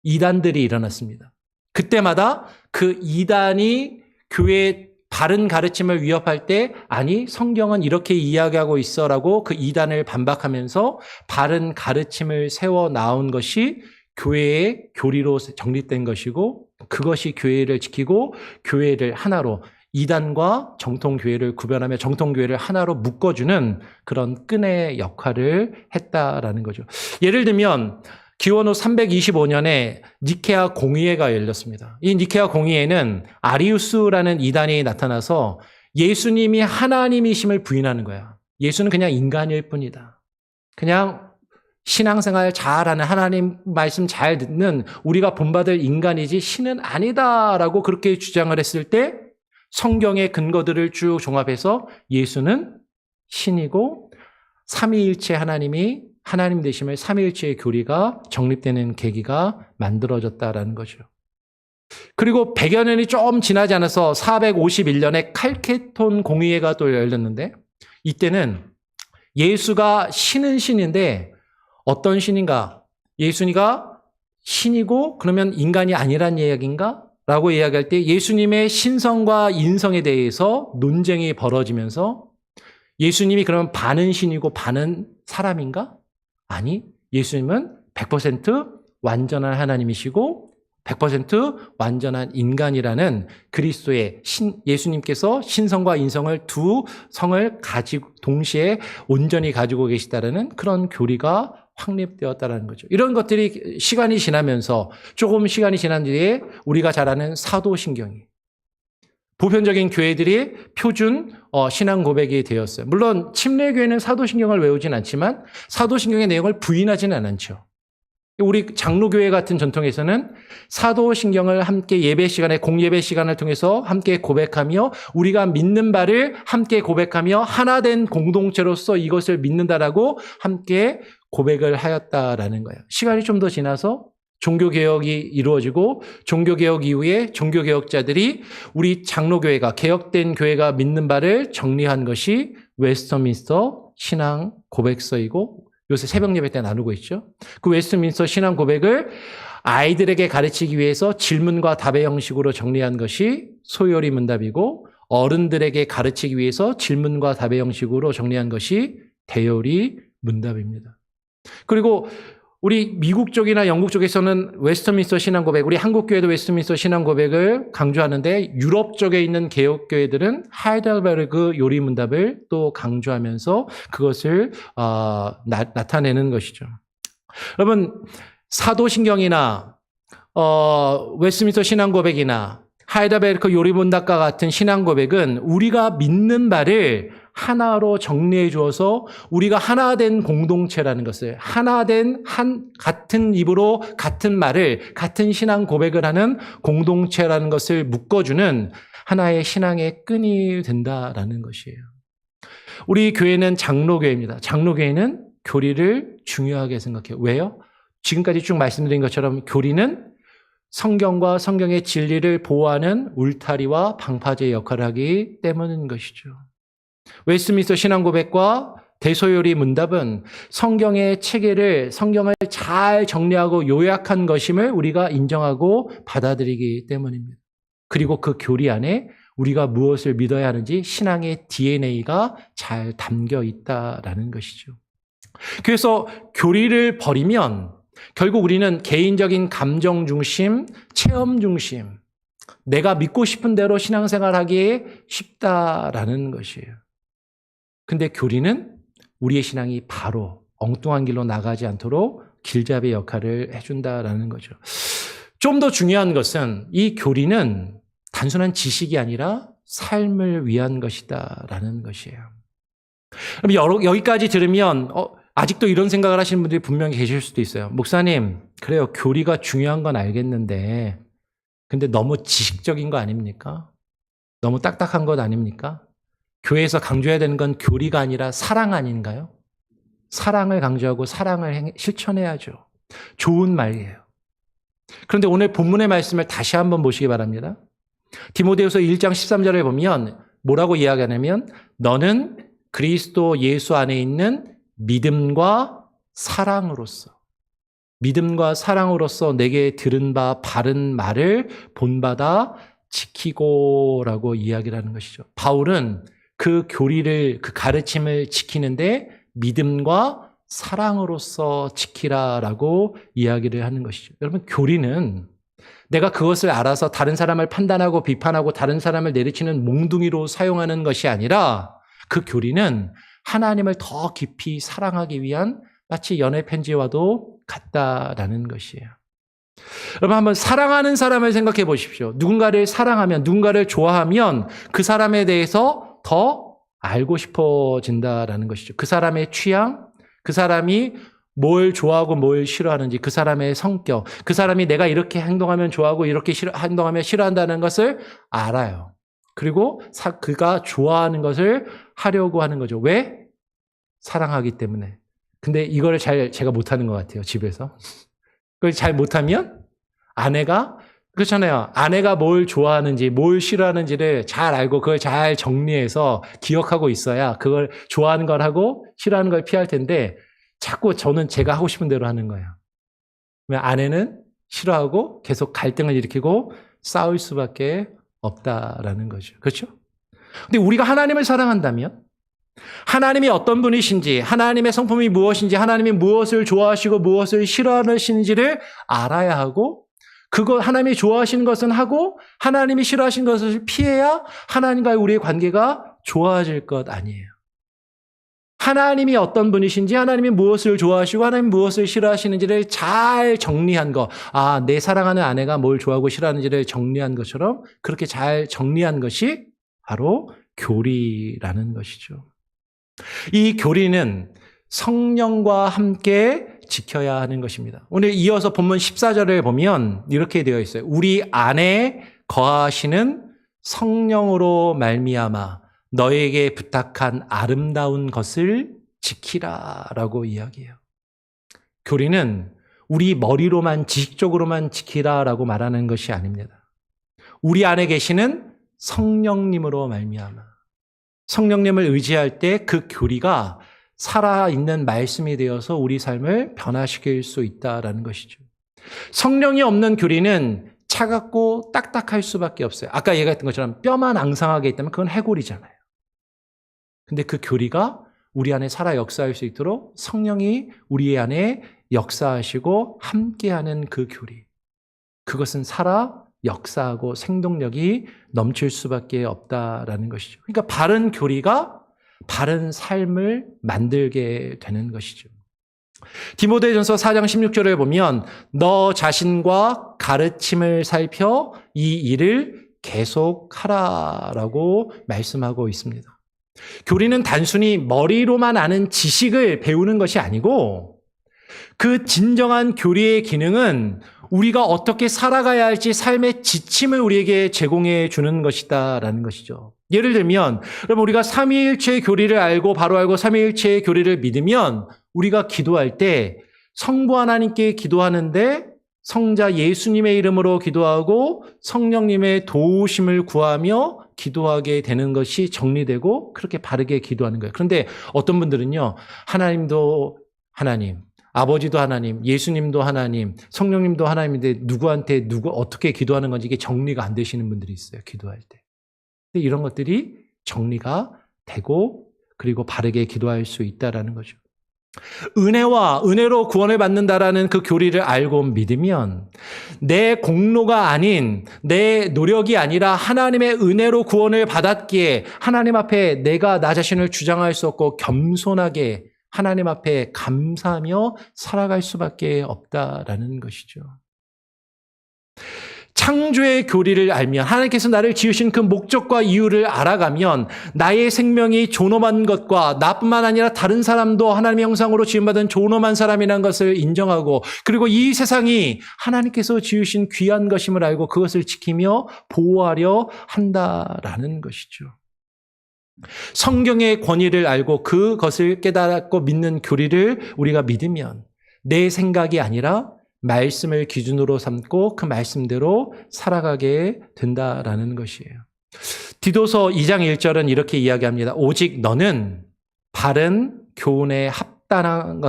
이단들이 일어났습니다. 그때마다 그 이단이 교회의 바른 가르침을 위협할 때 아니 성경은 이렇게 이야기하고 있어라고 그 이단을 반박하면서 바른 가르침을 세워 나온 것이 교회의 교리로 정립된 것이고 그것이 교회를 지키고 교회를 하나로 이단과 정통교회를 구별하며 정통교회를 하나로 묶어주는 그런 끈의 역할을 했다라는 거죠. 예를 들면 기원 후 325년에 니케아 공의회가 열렸습니다. 이 니케아 공의회는 아리우스라는 이단이 나타나서 예수님이 하나님이심을 부인하는 거야. 예수는 그냥 인간일 뿐이다. 그냥 신앙생활 잘하는, 하나님 말씀 잘 듣는 우리가 본받을 인간이지 신은 아니다라고 그렇게 주장을 했을 때 성경의 근거들을 쭉 종합해서 예수는 신이고 삼위일체 하나님이 하나님 되심을 삼위일체의 교리가 정립되는 계기가 만들어졌다라는 거죠. 그리고 100여 년이 좀 지나지 않아서 451년에 칼케톤 공의회가 또 열렸는데 이때는 예수가 신은 신인데 어떤 신인가? 예수니가 신이고 그러면 인간이 아니란 이야기인가? 라고 이야기할 때 예수님의 신성과 인성에 대해서 논쟁이 벌어지면서 예수님이 그러면 반은 신이고 반은 사람인가? 아니, 예수님은 100% 완전한 하나님이시고 100% 완전한 인간이라는 그리스도의 예수님께서 신성과 인성을 두 성을 가지고 동시에 온전히 가지고 계시다라는 그런 교리가 확립되었다는 거죠. 이런 것들이 시간이 지나면서 조금 시간이 지난 뒤에 우리가 잘 아는 사도신경이 보편적인 교회들이 표준 신앙 고백이 되었어요. 물론 침례교회는 사도신경을 외우진 않지만 사도신경의 내용을 부인하지는 않죠. 우리 장로교회 같은 전통에서는 사도신경을 함께 예배 시간에 공예배 시간을 통해서 함께 고백하며 우리가 믿는 바를 함께 고백하며 하나 된 공동체로서 이것을 믿는다라고 함께 고백을 하였다라는 거예요. 시간이 좀 더 지나서 종교개혁이 이루어지고 종교개혁 이후에 종교개혁자들이 우리 장로교회가 개혁된 교회가 믿는 바를 정리한 것이 웨스터민스터 신앙 고백서이고 요새 새벽 예배 때 나누고 있죠. 그 웨스트민스터 신앙 고백을 아이들에게 가르치기 위해서 질문과 답의 형식으로 정리한 것이 소요리 문답이고 어른들에게 가르치기 위해서 질문과 답의 형식으로 정리한 것이 대요리 문답입니다. 그리고 우리 미국 쪽이나 영국 쪽에서는 웨스트민스터 신앙 고백, 우리 한국 교회도 웨스트민스터 신앙 고백을 강조하는데 유럽 쪽에 있는 개혁교회들은 하이델베르그 요리 문답을 또 강조하면서 그것을 나타내는 것이죠. 여러분 사도신경이나 웨스트민스터 신앙 고백이나 하이델베르크 요리 문답과 같은 신앙 고백은 우리가 믿는 바를 하나로 정리해 주어서 우리가 하나 된 공동체라는 것을 하나 된 같은 입으로 같은 말을 같은 신앙 고백을 하는 공동체라는 것을 묶어주는 하나의 신앙의 끈이 된다라는 것이에요. 우리 교회는 장로교회입니다. 장로교회는 교리를 중요하게 생각해요. 왜요? 지금까지 쭉 말씀드린 것처럼 교리는 성경과 성경의 진리를 보호하는 울타리와 방파제 역할을 하기 때문인 것이죠. 웨스트민스터 신앙 고백과 대소요리 문답은 성경의 체계를 성경을 잘 정리하고 요약한 것임을 우리가 인정하고 받아들이기 때문입니다. 그리고 그 교리 안에 우리가 무엇을 믿어야 하는지 신앙의 DNA가 잘 담겨 있다라는 것이죠. 그래서 교리를 버리면 결국 우리는 개인적인 감정 중심, 체험 중심, 내가 믿고 싶은 대로 신앙생활하기 쉽다라는 것이에요. 근데 교리는 우리의 신앙이 바로 엉뚱한 길로 나가지 않도록 길잡이 역할을 해준다라는 거죠. 좀 더 중요한 것은 이 교리는 단순한 지식이 아니라 삶을 위한 것이다라는 것이에요. 그럼 여기까지 들으면 아직도 이런 생각을 하시는 분들이 분명히 계실 수도 있어요. 목사님, 그래요. 교리가 중요한 건 알겠는데 근데 너무 지식적인 거 아닙니까? 너무 딱딱한 것 아닙니까? 교회에서 강조해야 되는 건 교리가 아니라 사랑 아닌가요? 사랑을 강조하고 사랑을 실천해야죠. 좋은 말이에요. 그런데 오늘 본문의 말씀을 다시 한번 보시기 바랍니다. 디모데후서 1장 13절에 보면 뭐라고 이야기하냐면 너는 그리스도 예수 안에 있는 믿음과 사랑으로서 내게 들은 바 바른 말을 본받아 지키고라고 이야기를 하는 것이죠. 바울은 그 교리를, 그 가르침을 지키는데 믿음과 사랑으로서 지키라라고 이야기를 하는 것이죠. 여러분, 교리는 내가 그것을 알아서 다른 사람을 판단하고 비판하고 다른 사람을 내리치는 몽둥이로 사용하는 것이 아니라 그 교리는 하나님을 더 깊이 사랑하기 위한 마치 연애 편지와도 같다라는 것이에요. 여러분 한번 사랑하는 사람을 생각해 보십시오. 누군가를 사랑하면, 누군가를 좋아하면 그 사람에 대해서 더 알고 싶어진다라는 것이죠. 그 사람의 취향, 그 사람이 뭘 좋아하고 뭘 싫어하는지, 그 사람의 성격, 그 사람이 내가 이렇게 행동하면 좋아하고 이렇게 행동하면 싫어한다는 것을 알아요. 그리고 그가 좋아하는 것을 하려고 하는 거죠. 왜? 사랑하기 때문에. 근데 이거를 제가 못하는 것 같아요, 집에서. 그걸 잘 못하면 아내가, 그렇잖아요. 아내가 뭘 좋아하는지, 뭘 싫어하는지를 잘 알고 그걸 잘 정리해서 기억하고 있어야 그걸 좋아하는 걸 하고 싫어하는 걸 피할 텐데, 자꾸 저는 제가 하고 싶은 대로 하는 거예요. 그러면 아내는 싫어하고 계속 갈등을 일으키고 싸울 수밖에 없다라는 거죠. 그렇죠? 근데 우리가 하나님을 사랑한다면, 하나님이 어떤 분이신지, 하나님의 성품이 무엇인지, 하나님이 무엇을 좋아하시고 무엇을 싫어하시는지를 알아야 하고, 그거 하나님이 좋아하시는 것은 하고 하나님이 싫어하시는 것을 피해야 하나님과의 우리의 관계가 좋아질 것 아니에요. 하나님이 어떤 분이신지, 하나님이 무엇을 좋아하시고 하나님이 무엇을 싫어하시는지를 잘 정리한 거, 내 사랑하는 아내가 뭘 좋아하고 싫어하는지를 정리한 것처럼 그렇게 잘 정리한 것이 바로 교리라는 것이죠. 이 교리는 성령과 함께 지켜야 하는 것입니다. 오늘 이어서 본문 14절을 보면 이렇게 되어 있어요. 우리 안에 거하시는 성령으로 말미암아 너에게 부탁한 아름다운 것을 지키라라고 이야기해요. 교리는 우리 머리로만 지식적으로만 지키라라고 말하는 것이 아닙니다. 우리 안에 계시는 성령님으로 말미암아 성령님을 의지할 때 그 교리가 살아있는 말씀이 되어서 우리 삶을 변화시킬 수 있다라는 것이죠. 성령이 없는 교리는 차갑고 딱딱할 수밖에 없어요. 아까 얘기했던 것처럼 뼈만 앙상하게 있다면 그건 해골이잖아요. 근데 그 교리가 우리 안에 살아 역사할 수 있도록 성령이 우리 안에 역사하시고 함께하는 그 교리. 그것은 살아 역사하고 생동력이 넘칠 수밖에 없다라는 것이죠. 그러니까 바른 교리가 바른 삶을 만들게 되는 것이죠. 디모데전서 4장 16절에 보면 너 자신과 가르침을 살펴 이 일을 계속하라라고 말씀하고 있습니다. 교리는 단순히 머리로만 아는 지식을 배우는 것이 아니고 그 진정한 교리의 기능은 우리가 어떻게 살아가야 할지 삶의 지침을 우리에게 제공해 주는 것이다라는 것이죠. 예를 들면 여러분 우리가 삼위일체의 교리를 알고 바로 알고 삼위일체의 교리를 믿으면 우리가 기도할 때 성부 하나님께 기도하는데 성자 예수님의 이름으로 기도하고 성령님의 도우심을 구하며 기도하게 되는 것이 정리되고 그렇게 바르게 기도하는 거예요. 그런데 어떤 분들은요, 하나님도 하나님, 아버지도 하나님, 예수님도 하나님, 성령님도 하나님인데 누구한테 어떻게 기도하는 건지 이게 정리가 안 되시는 분들이 있어요. 기도할 때. 근데 이런 것들이 정리가 되고 그리고 바르게 기도할 수 있다라는 거죠. 은혜와 은혜로 구원을 받는다라는 그 교리를 알고 믿으면 내 공로가 아닌 내 노력이 아니라 하나님의 은혜로 구원을 받았기에 하나님 앞에 내가 나 자신을 주장할 수 없고 겸손하게 하나님 앞에 감사하며 살아갈 수밖에 없다라는 것이죠. 창조의 교리를 알면 하나님께서 나를 지으신 그 목적과 이유를 알아가면 나의 생명이 존엄한 것과 나뿐만 아니라 다른 사람도 하나님의 형상으로 지음받은 존엄한 사람이라는 것을 인정하고 그리고 이 세상이 하나님께서 지으신 귀한 것임을 알고 그것을 지키며 보호하려 한다라는 것이죠. 성경의 권위를 알고 그것을 깨닫고 믿는 교리를 우리가 믿으면 내 생각이 아니라 말씀을 기준으로 삼고 그 말씀대로 살아가게 된다라는 것이에요. 디도서 2장 1절은 이렇게 이야기합니다. 오직 너는 바른 교훈에 합당한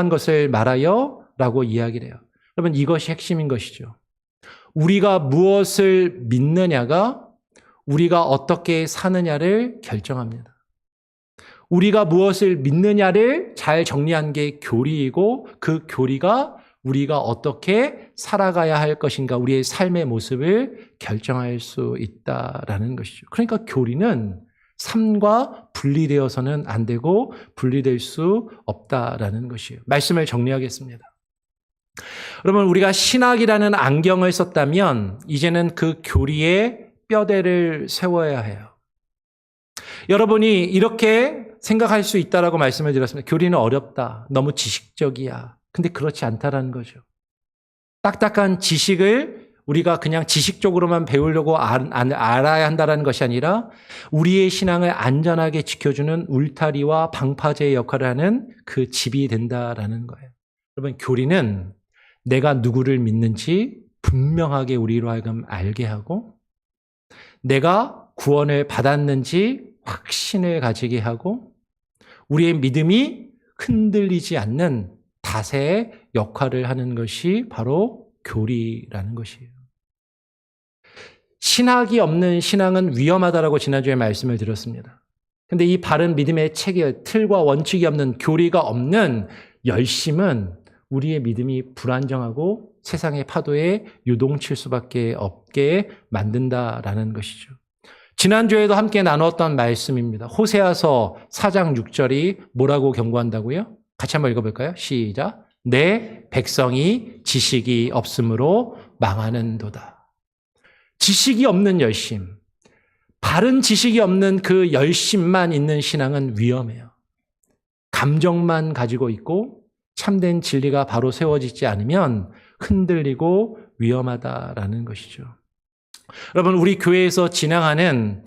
것을 말하여 라고 이야기를 해요. 여러분 이것이 핵심인 것이죠. 우리가 무엇을 믿느냐가 우리가 어떻게 사느냐를 결정합니다. 우리가 무엇을 믿느냐를 잘 정리한 게 교리이고 그 교리가 우리가 어떻게 살아가야 할 것인가 우리의 삶의 모습을 결정할 수 있다라는 것이죠. 그러니까 교리는 삶과 분리되어서는 안 되고 분리될 수 없다라는 것이에요. 말씀을 정리하겠습니다. 여러분 우리가 신학이라는 안경을 썼다면 이제는 그 교리에 뼈대를 세워야 해요. 여러분이 이렇게 생각할 수 있다라고 말씀을 드렸습니다. 교리는 어렵다. 너무 지식적이야. 근데 그렇지 않다라는 거죠. 딱딱한 지식을 우리가 그냥 지식적으로만 배우려고 알아야 한다는 것이 아니라 우리의 신앙을 안전하게 지켜주는 울타리와 방파제의 역할을 하는 그 집이 된다라는 거예요. 여러분, 교리는 내가 누구를 믿는지 분명하게 우리로 하여금 알게 하고 내가 구원을 받았는지 확신을 가지게 하고 우리의 믿음이 흔들리지 않는 다세의 역할을 하는 것이 바로 교리라는 것이에요. 신학이 없는 신앙은 위험하다라고 지난주에 말씀을 드렸습니다. 근데 이 바른 믿음의 체계, 틀과 원칙이 없는 교리가 없는 열심은 우리의 믿음이 불안정하고 세상의 파도에 요동칠 수밖에 없게 만든다라는 것이죠. 지난주에도 함께 나눴던 말씀입니다. 호세아서 4장 6절이 뭐라고 경고한다고요? 같이 한번 읽어볼까요? 시작. 내 백성이 지식이 없으므로 망하는도다. 지식이 없는 열심, 바른 지식이 없는 그 열심만 있는 신앙은 위험해요. 감정만 가지고 있고 참된 진리가 바로 세워지지 않으면 흔들리고 위험하다라는 것이죠. 여러분, 우리 교회에서 진행하는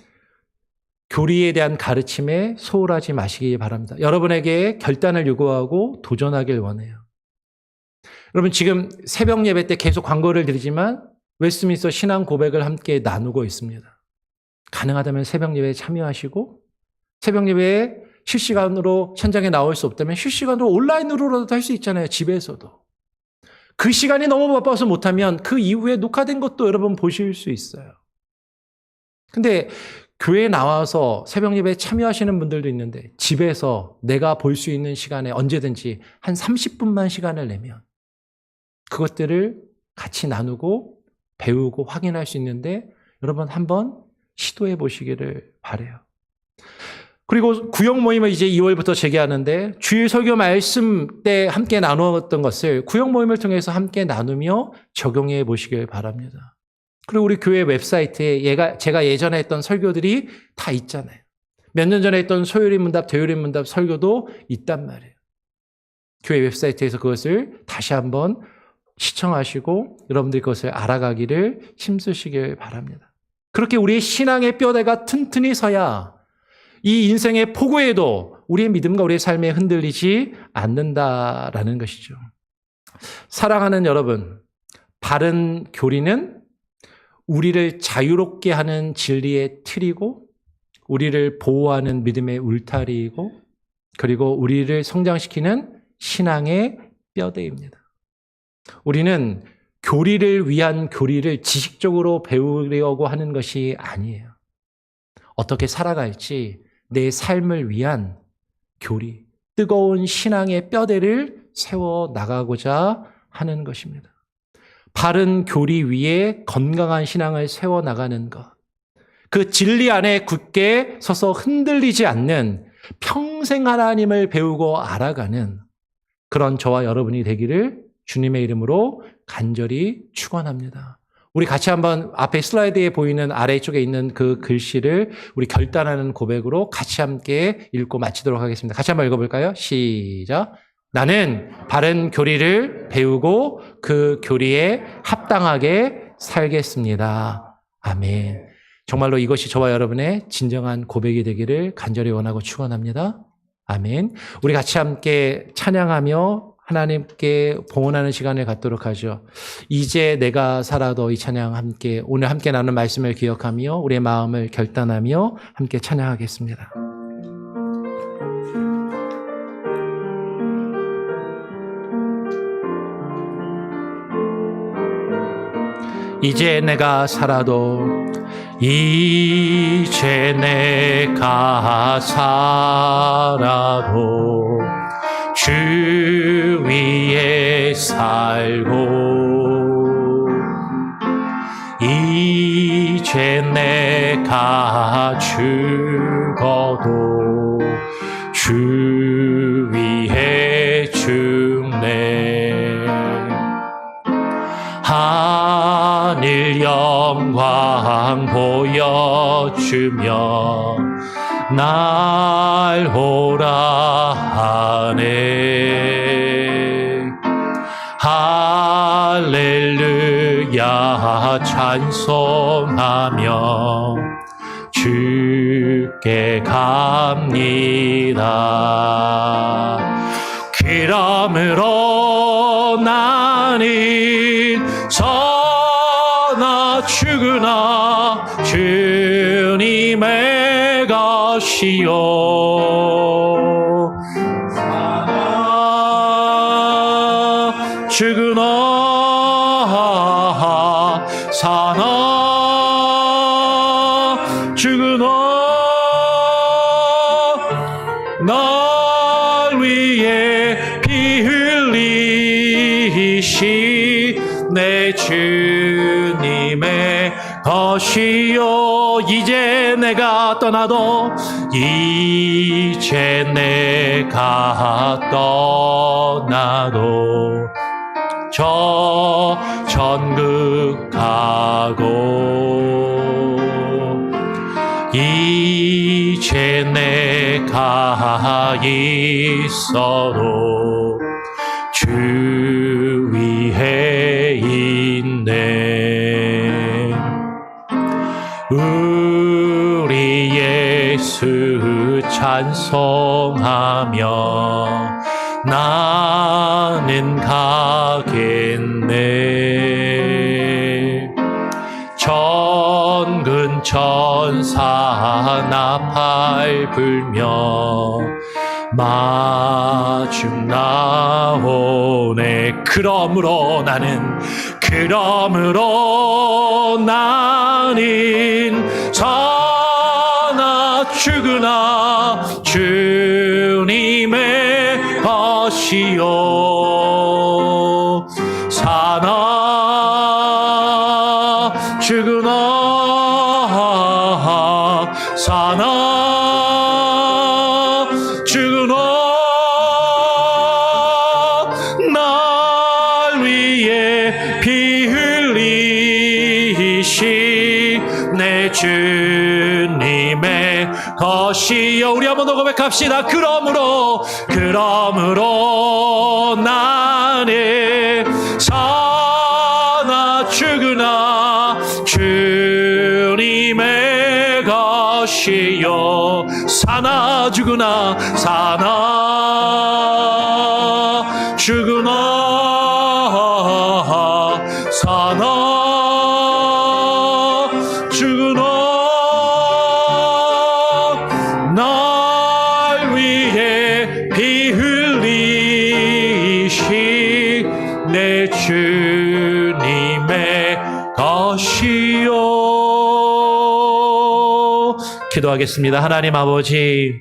교리에 대한 가르침에 소홀하지 마시기 바랍니다. 여러분에게 결단을 요구하고 도전하길 원해요. 여러분, 지금 새벽 예배 때 계속 광고를 드리지만 웨스트민스터 신앙 고백을 함께 나누고 있습니다. 가능하다면 새벽 예배에 참여하시고 새벽 예배에 실시간으로 현장에 나올 수 없다면 실시간으로 온라인으로라도 할 수 있잖아요. 집에서도. 그 시간이 너무 바빠서 못하면 그 이후에 녹화된 것도 여러분 보실 수 있어요. 근데 교회에 나와서 새벽 예배에 참여하시는 분들도 있는데 집에서 내가 볼 수 있는 시간에 언제든지 한 30분만 시간을 내면 그것들을 같이 나누고 배우고 확인할 수 있는데 여러분 한번 시도해 보시기를 바라요. 그리고 구역 모임을 이제 2월부터 재개하는데 주일 설교 말씀 때 함께 나누었던 것을 구역 모임을 통해서 함께 나누며 적용해 보시길 바랍니다. 그리고 우리 교회 웹사이트에 제가 예전에 했던 설교들이 다 있잖아요. 몇 년 전에 했던 소요리 문답, 대요리 문답 설교도 있단 말이에요. 교회 웹사이트에서 그것을 다시 한번 시청하시고 여러분들이 그것을 알아가기를 힘쓰시길 바랍니다. 그렇게 우리의 신앙의 뼈대가 튼튼히 서야 이 인생의 폭우에도 우리의 믿음과 우리의 삶에 흔들리지 않는다라는 것이죠. 사랑하는 여러분, 바른 교리는 우리를 자유롭게 하는 진리의 틀이고 우리를 보호하는 믿음의 울타리이고 그리고 우리를 성장시키는 신앙의 뼈대입니다. 우리는 교리를 위한 교리를 지식적으로 배우려고 하는 것이 아니에요. 어떻게 살아갈지 내 삶을 위한 교리, 뜨거운 신앙의 뼈대를 세워 나가고자 하는 것입니다. 바른 교리 위에 건강한 신앙을 세워 나가는 것. 그 진리 안에 굳게 서서 흔들리지 않는 평생 하나님을 배우고 알아가는 그런 저와 여러분이 되기를 주님의 이름으로 간절히 축원합니다. 우리 같이 한번 앞에 슬라이드에 보이는 아래쪽에 있는 그 글씨를 우리 결단하는 고백으로 같이 함께 읽고 마치도록 하겠습니다. 같이 한번 읽어볼까요? 시작. 나는 바른 교리를 배우고 그 교리에 합당하게 살겠습니다. 아멘. 정말로 이것이 저와 여러분의 진정한 고백이 되기를 간절히 원하고 축원합니다. 아멘. 우리 같이 함께 찬양하며 하나님께 봉헌하는 시간을 갖도록 하죠. 이제 내가 살아도 이 찬양 함께 오늘 함께 나눈 말씀을 기억하며 우리의 마음을 결단하며 함께 찬양하겠습니다. 이제 내가 살아도 이제 내가 살아도 주 위에 살고 이제 내가 죽어도 주 위에 죽네. 하늘 영광 보여주며 날 오라 하네. 할렐루야 찬송하며 주께 갑니다. 그러므로 나는 서나 죽으나 주님의 것이요 사나 죽으나 사나 죽으나 날 위해 피 흘리시 내 주님의 것이요. 이제 내가 떠나도 이제 내가 떠나도 저 천국 가고 이제 내가 있어도 주 위에 있네. 우리 예수 찬송하며 나는 가겠네. 천군 천사 나팔 불며 마중 나오네. 그러므로 나는 사나 죽으나 주님의 것이요 사나 죽으나 사나 죽으나 날 위해 피 흘리시 내 주님의 것이요. 우리 한번 더 고백합시다. 그러므로 나는 사나 죽으나 주님의 것이요 사나 죽으나 사나 죽으나 사나 죽으나 날 위해 피 흘리시 내 주님의 것이요. 기도하겠습니다. 하나님 아버지,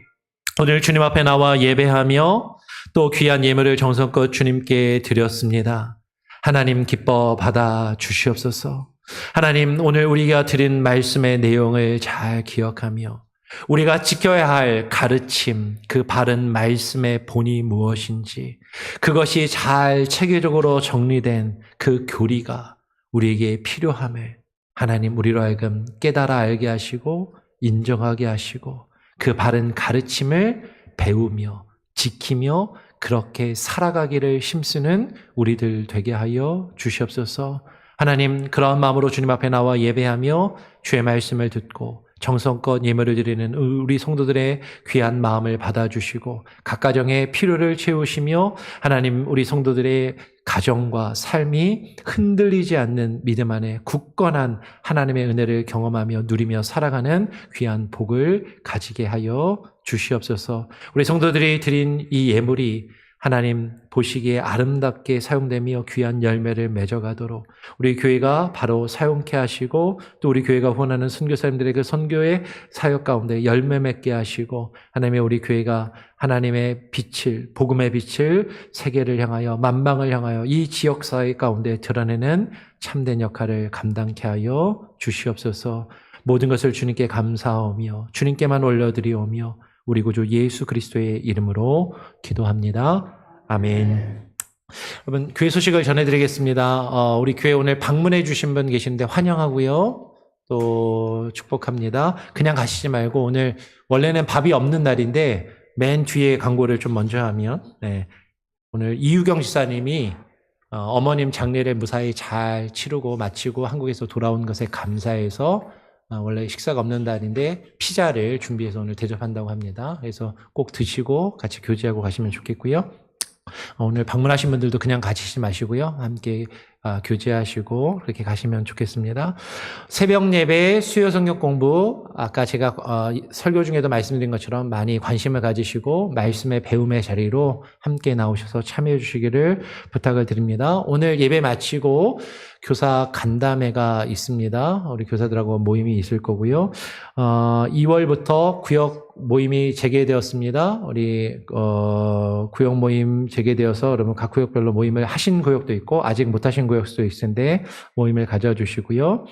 오늘 주님 앞에 나와 예배하며 또 귀한 예물을 정성껏 주님께 드렸습니다. 하나님 기뻐 받아 주시옵소서. 하나님, 오늘 우리가 드린 말씀의 내용을 잘 기억하며 우리가 지켜야 할 가르침, 그 바른 말씀의 본이 무엇인지 그것이 잘 체계적으로 정리된 그 교리가 우리에게 필요함을 하나님 우리로 하여금 깨달아 알게 하시고 인정하게 하시고 그 바른 가르침을 배우며 지키며 그렇게 살아가기를 힘쓰는 우리들 되게 하여 주시옵소서. 하나님, 그런 마음으로 주님 앞에 나와 예배하며 주의 말씀을 듣고 정성껏 예물을 드리는 우리 성도들의 귀한 마음을 받아주시고 각 가정의 필요를 채우시며 하나님 우리 성도들의 가정과 삶이 흔들리지 않는 믿음 안에 굳건한 하나님의 은혜를 경험하며 누리며 살아가는 귀한 복을 가지게 하여 주시옵소서. 우리 성도들이 드린 이 예물이 하나님 보시기에 아름답게 사용되며 귀한 열매를 맺어가도록 우리 교회가 바로 사용케 하시고 또 우리 교회가 후원하는 선교사님들의 그 선교의 사역 가운데 열매 맺게 하시고 하나님의 우리 교회가 하나님의 빛을 복음의 빛을 세계를 향하여 만방을 향하여 이 지역사회 가운데 드러내는 참된 역할을 감당케 하여 주시옵소서. 모든 것을 주님께 감사하며 주님께만 올려드리오며 우리 구주 예수 그리스도의 이름으로 기도합니다. 아멘. 여러분, 교회 소식을 전해드리겠습니다. 우리 교회 오늘 방문해 주신 분 계시는데 환영하고요. 또 축복합니다. 그냥 가시지 말고 오늘 원래는 밥이 없는 날인데 맨 뒤에 광고를 좀 먼저 하면 오늘 이유경 지사님이 어머님 장례를 무사히 잘 치르고 마치고 한국에서 돌아온 것에 감사해서 원래 식사가 없는 날인데 피자를 준비해서 오늘 대접한다고 합니다. 그래서 꼭 드시고 같이 교제하고 가시면 좋겠고요. 오늘 방문하신 분들도 그냥 가시지 마시고요. 함께 교제하시고 그렇게 가시면 좋겠습니다. 새벽 예배, 수요 성경 공부, 아까 제가 설교 중에도 말씀드린 것처럼 많이 관심을 가지시고 말씀의 배움의 자리로 함께 나오셔서 참여해 주시기를 부탁을 드립니다. 오늘 예배 마치고 교사 간담회가 있습니다. 우리 교사들하고 모임이 있을 거고요. 2월부터 구역 모임이 재개되었습니다. 우리 구역 모임 재개되어서 여러분 각 구역별로 모임을 하신 구역도 있고 아직 못 하신 구역도 있을 텐데 모임을 가져주시고요.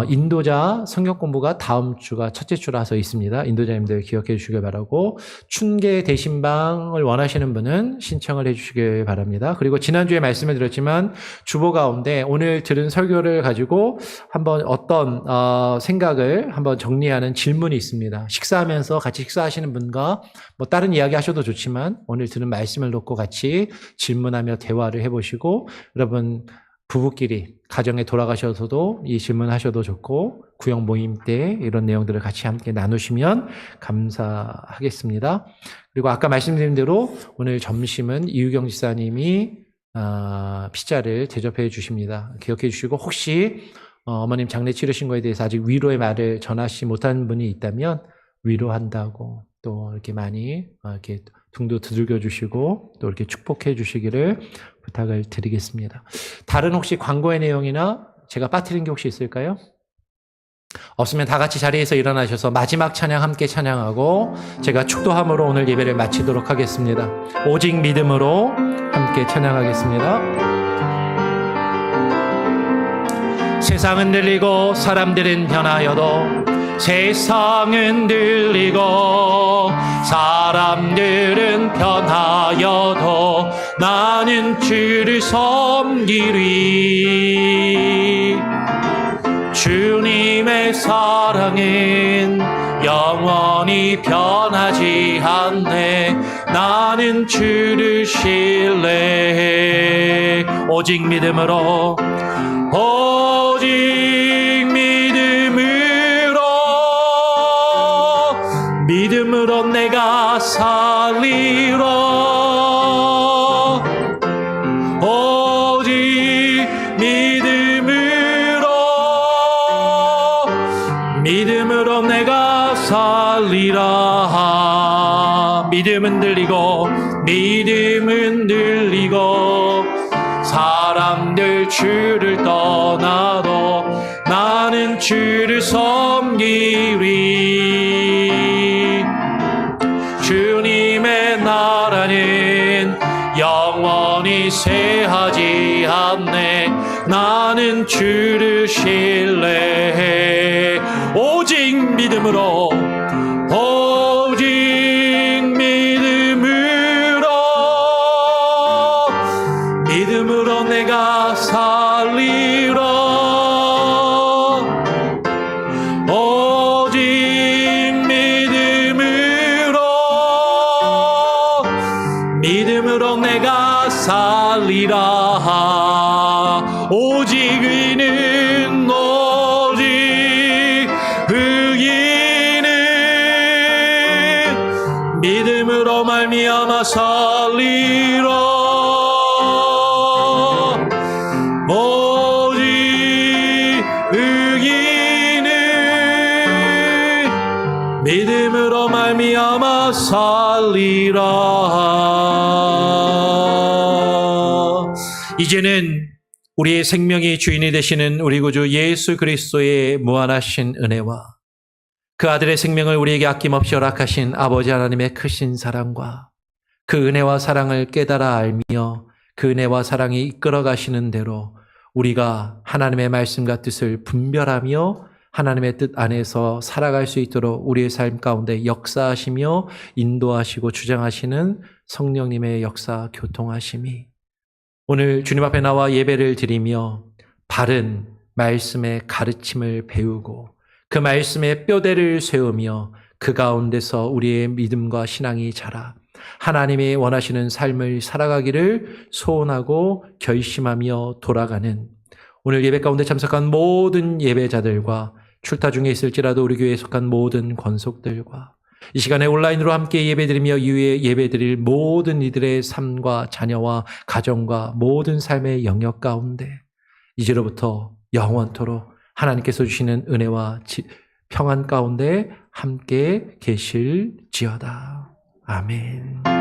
인도자 성경 공부가 다음 주가 첫째 주라서 있습니다. 인도자님들 기억해 주시길 바라고 춘계 대신방을 원하시는 분은 신청을 해 주시길 바랍니다. 그리고 지난주에 말씀을 드렸지만 주보 가운데 오늘 들은 설교를 가지고 한번 어떤 생각을 한번 정리하는 질문이 있습니다. 식사하면서 같이 식사하시는 분과 뭐 다른 이야기 하셔도 좋지만 오늘 들은 말씀을 놓고 같이 질문하며 대화를 해보시고 여러분 부부끼리 가정에 돌아가셔서도 이 질문하셔도 좋고 구역 모임 때 이런 내용들을 같이 함께 나누시면 감사하겠습니다. 그리고 아까 말씀드린 대로 오늘 점심은 이유경 지사님이 피자를 대접해 주십니다. 기억해 주시고 혹시 어머님 장례 치르신 거에 대해서 아직 위로의 말을 전하지 못한 분이 있다면 위로한다고 또 이렇게 많이 이렇게 등도 두들겨 주시고 또 이렇게 축복해 주시기를 부탁을 드리겠습니다. 다른 혹시 광고의 내용이나 제가 빠뜨린 게 혹시 있을까요? 없으면 다 같이 자리에서 일어나셔서 마지막 찬양 함께 찬양하고 제가 축도함으로 오늘 예배를 마치도록 하겠습니다. 오직 믿음으로 함께 찬양하겠습니다. 세상은 들리고 사람들은 변하여도 세상은 들리고 사람들은 변하여도 나는 주를 섬기리. 주님의 사랑은 영원히 변하지 않네. 나는 주를 신뢰해. 오직 믿음으로 믿음으로 내가 살리라. 오직 믿음으로 내가 살리라. 믿음은 들리고 사람들 주를 떠나도 나는 주를 섬기리. 주님의 나라는 영원히 쇠하지 않네. 나는 주를 신뢰해. 오직 믿음으로 내가 살리라. 오직 믿음으로 내가 살리라. 오직 의인은 믿음으로 말미암아 살리라. 오직 의인은 믿음으로 말미암아 살리라. 이제는 우리의 생명의 주인이 되시는 우리 구주 예수 그리스도의 무한하신 은혜와 그 아들의 생명을 우리에게 아낌없이 허락하신 아버지 하나님의 크신 사랑과 그 은혜와 사랑을 깨달아 알며 그 은혜와 사랑이 이끌어 가시는 대로 우리가 하나님의 말씀과 뜻을 분별하며 하나님의 뜻 안에서 살아갈 수 있도록 우리의 삶 가운데 역사하시며 인도하시고 주장하시는 성령님의 역사 교통하심이 오늘 주님 앞에 나와 예배를 드리며 바른 말씀의 가르침을 배우고 그 말씀의 뼈대를 세우며 그 가운데서 우리의 믿음과 신앙이 자라 하나님이 원하시는 삶을 살아가기를 소원하고 결심하며 돌아가는 오늘 예배 가운데 참석한 모든 예배자들과 출타 중에 있을지라도 우리 교회에 속한 모든 권속들과 이 시간에 온라인으로 함께 예배드리며 이후에 예배드릴 모든 이들의 삶과 자녀와 가정과 모든 삶의 영역 가운데 이제로부터 영원토록 하나님께서 주시는 은혜와 평안 가운데 함께 계실지어다. 아멘.